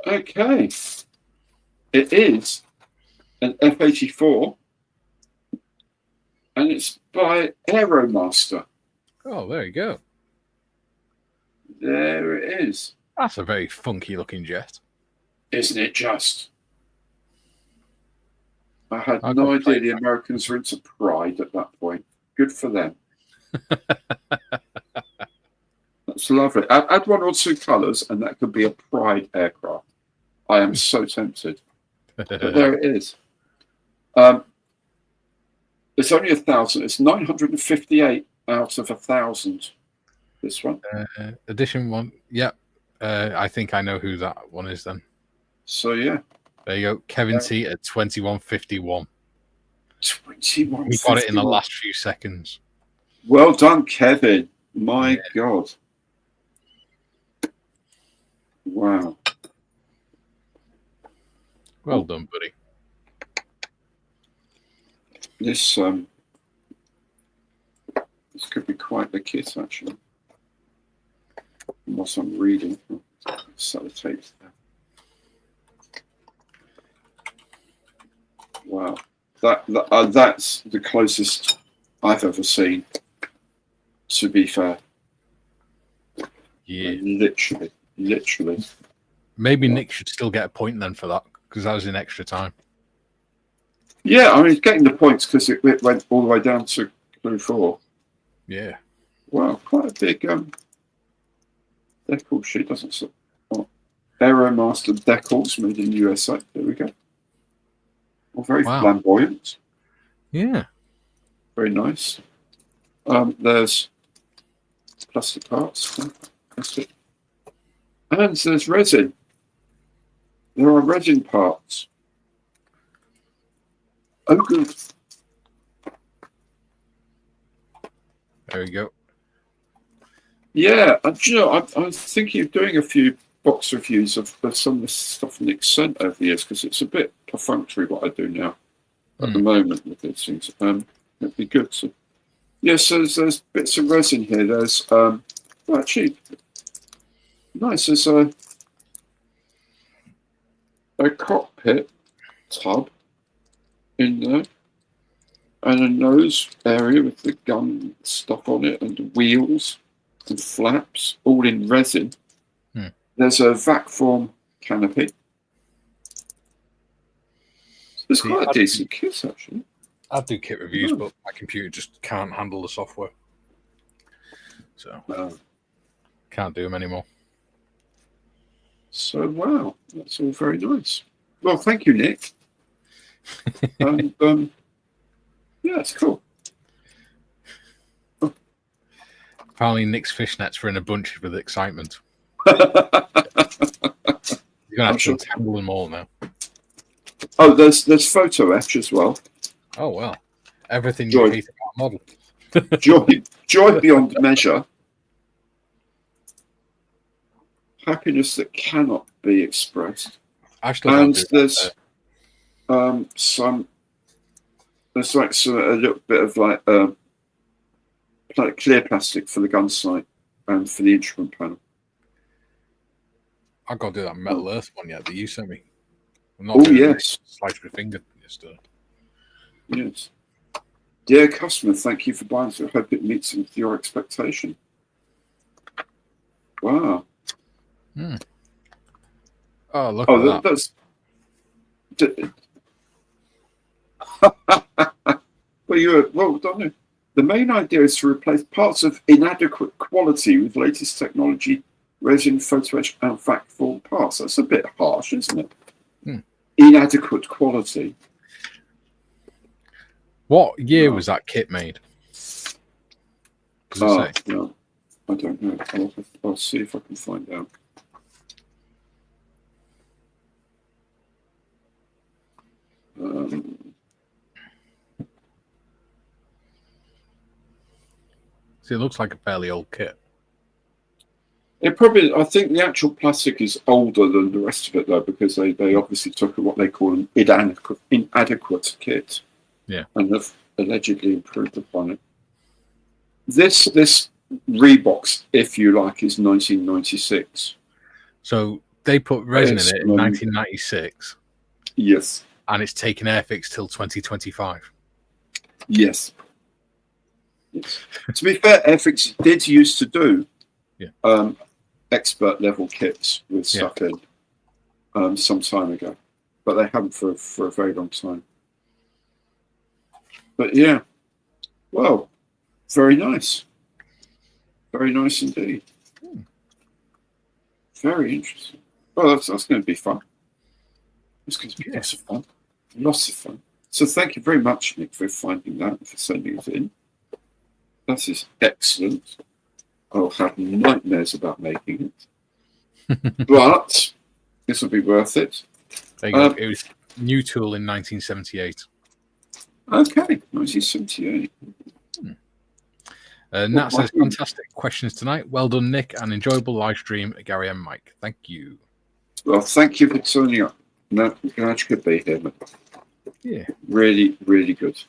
Okay. It is an F84 and it's by Aeromaster. Oh, there you go. There it is. That's a very funky looking jet. Isn't it just? I had no idea the Americans were into pride at that point. Good for them. That's lovely. Add one or two colours and that could be a pride aircraft. I am so tempted. But there it is. It's only 1,000. It's 958 out of 1,000. This one. Edition 1. Yep. I think I know who that one is then. So, yeah. There you go. Kevin T at 2151. 2151. He got it in the last few seconds. Well done, Kevin. My God. Wow. Well done, buddy. This could be quite the kit, actually. Whilst I'm reading, sellotapes there. Wow, that's the closest I've ever seen. To be fair, yeah, literally. Maybe Nick should still get a point then for that because that was in extra time. Yeah, I mean, it's getting the points because it went all the way down to clue 4. Yeah. Wow, quite a big decal sheet, doesn't it? Oh, Aeromaster decals made in USA. There we go. Well, very flamboyant. Yeah. Very nice. There's plastic parts. Plastic. And there's resin. There are resin parts. Oh, good. There we go. Yeah, and you know, I'm thinking of doing a few box reviews of some of the stuff Nick sent over the years because it's a bit perfunctory what I do now at the moment with these things. It'd be good to. Yes, so there's bits of resin here. There's actually nice. There's a cockpit tub in there, and a nose area with the gun stuff on it, and wheels and flaps, all in resin. There's a vac form canopy. It's quite a decent kit, actually. I do kit reviews, but my computer just can't handle the software. So, can't do them anymore. So, wow, that's all very nice. Well, thank you, Nick. And, yeah, it's cool. Apparently, Nick's fishnets were in a bunch with excitement. You're going to have to tangle them all now. Oh, there's photo etch as well. Oh, well. Everything you hate about model. joy beyond measure. Happiness that cannot be expressed. And there's there's like a little bit of like clear plastic for the gun sight and for the instrument panel. I got to do that Metal Earth one yet that you sent me. Yes. Sliced my finger yesterday. Yes. Dear customer, thank you for buying. So I hope it meets your expectation. Wow. Oh, look at that. Well done. The main idea is to replace parts of inadequate quality with latest technology, resin, photo etch, and vac form parts. That's a bit harsh, isn't it? Inadequate quality. What year was that kit made? No, I don't know. I'll see if I can find out. See, it looks like a fairly old kit. It probably, I think the actual plastic is older than the rest of it, though, because they obviously took what they call an inadequate kit, and have allegedly improved upon it. This Reeboks, if you like, is 1996. So they put resin in it in 1996. Yes. And it's taken Airfix till 2025. Yes. To be fair, Airfix did used to do expert level kits with stuff in some time ago, but they haven't for a very long time. But yeah, well, very nice. Very nice indeed. Very interesting. Well, that's going to be fun. It's going to be lots of fun. Lots of fun. So thank you very much, Nick, for finding that and for sending it in. That is excellent. I'll have nightmares about making it. But this will be worth it. There you go. It was new tool in 1978. Okay, 1978. Nat says, fantastic questions tonight. Well done, Nick, and enjoyable live stream, Gary and Mike. Thank you. Well, thank you for turning up. No, glad you could be here, man. Yeah. Really, really good.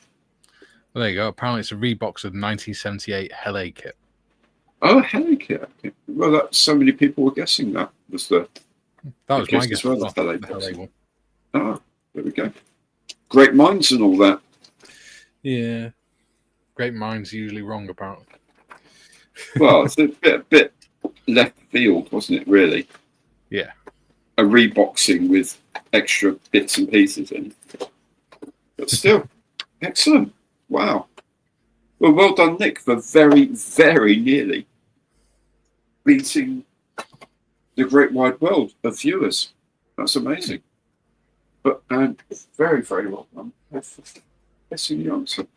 Well, there you go. Apparently it's a Reeboks of 1978 Hele kit. Oh, Hele kit. Okay. Well, so many people were guessing that was the... That was my guess. Well, the Hele one. Oh, there we go. Great minds and all that. Yeah. Great minds usually wrong, apparently. Well, it's a bit left field, wasn't it, really? Yeah. A reboxing with extra bits and pieces in. But still, excellent. Wow. Well done, Nick, for very, very nearly beating the great wide world of viewers. That's amazing. But very, very well done. Guessing the answer.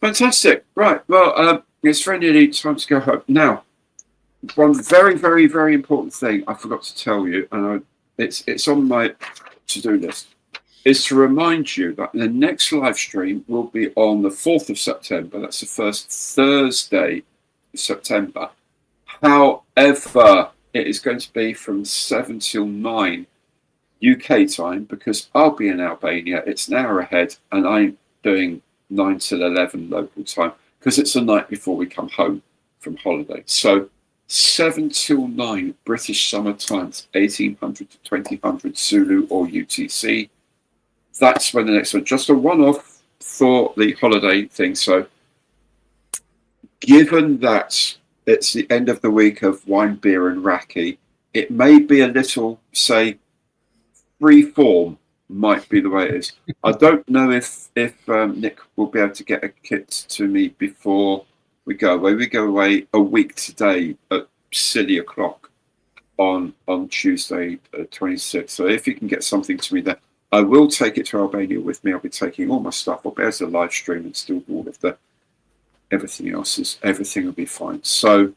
Fantastic. Right. Well, it's very nearly time to go home. Now, one very, very, very important thing I forgot to tell you, and it's on my to-do list, is to remind you that the next live stream will be on the 4th of September. That's the first Thursday of September. However, it is going to be from 7 till 9 UK time, because I'll be in Albania. It's an hour ahead, and I'm doing 9 till 11 local time, because it's the night before we come home from holiday. So 7 till 9 British summer times, 1800 to 2000 Zulu or UTC. That's when the next one, just a one-off for the holiday thing. So given that it's the end of the week of wine, beer, and raki. It may be a little, say, free form, might be the way it is. I don't know if Nick will be able to get a kit to me before we go away. We go away a week today at silly o'clock on Tuesday, 26th. So if you can get something to me there, I will take it to Albania with me. I'll be taking all my stuff. I'll be able to live stream and still do all of the everything else. Everything will be fine. So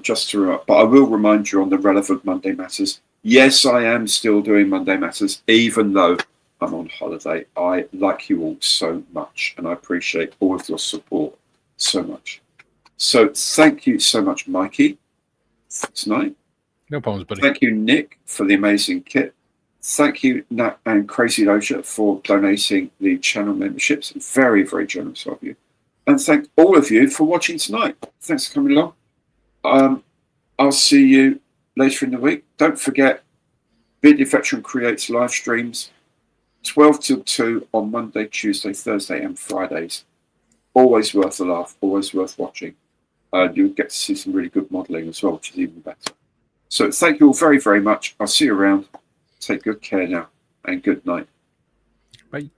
just to, but I will remind you on the relevant Monday Matters. Yes, I am still doing Monday Matters, even though I'm on holiday. I like you all so much, and I appreciate all of your support so much. So thank you so much, Mikey, for tonight. No problems, buddy. Thank you, Nick, for the amazing kit. Thank you, Nat and Crazy Loja, for donating the channel memberships. Very, very generous of you. And thank all of you for watching tonight. Thanks for coming along. I'll see you later in the week. Don't forget, Bearded Veteran creates live streams 12 till 2 on Monday, Tuesday, Thursday, and Fridays. Always worth a laugh, always worth watching. You'll get to see some really good modelling as well, which is even better. So thank you all very, very much. I'll see you around. Take good care now, and good night. Bye.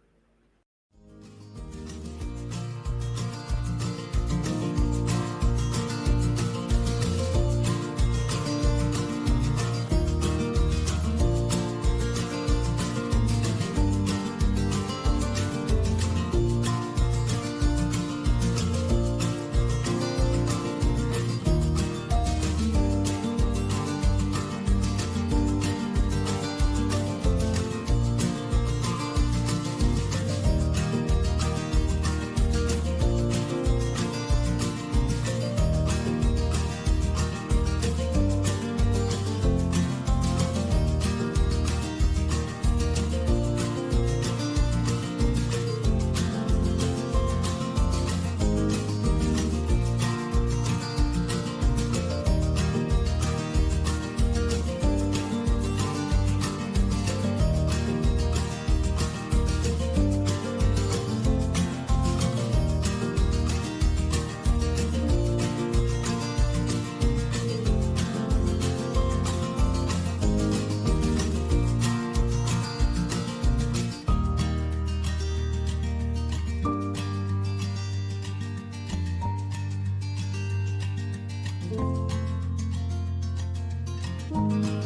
Thank you.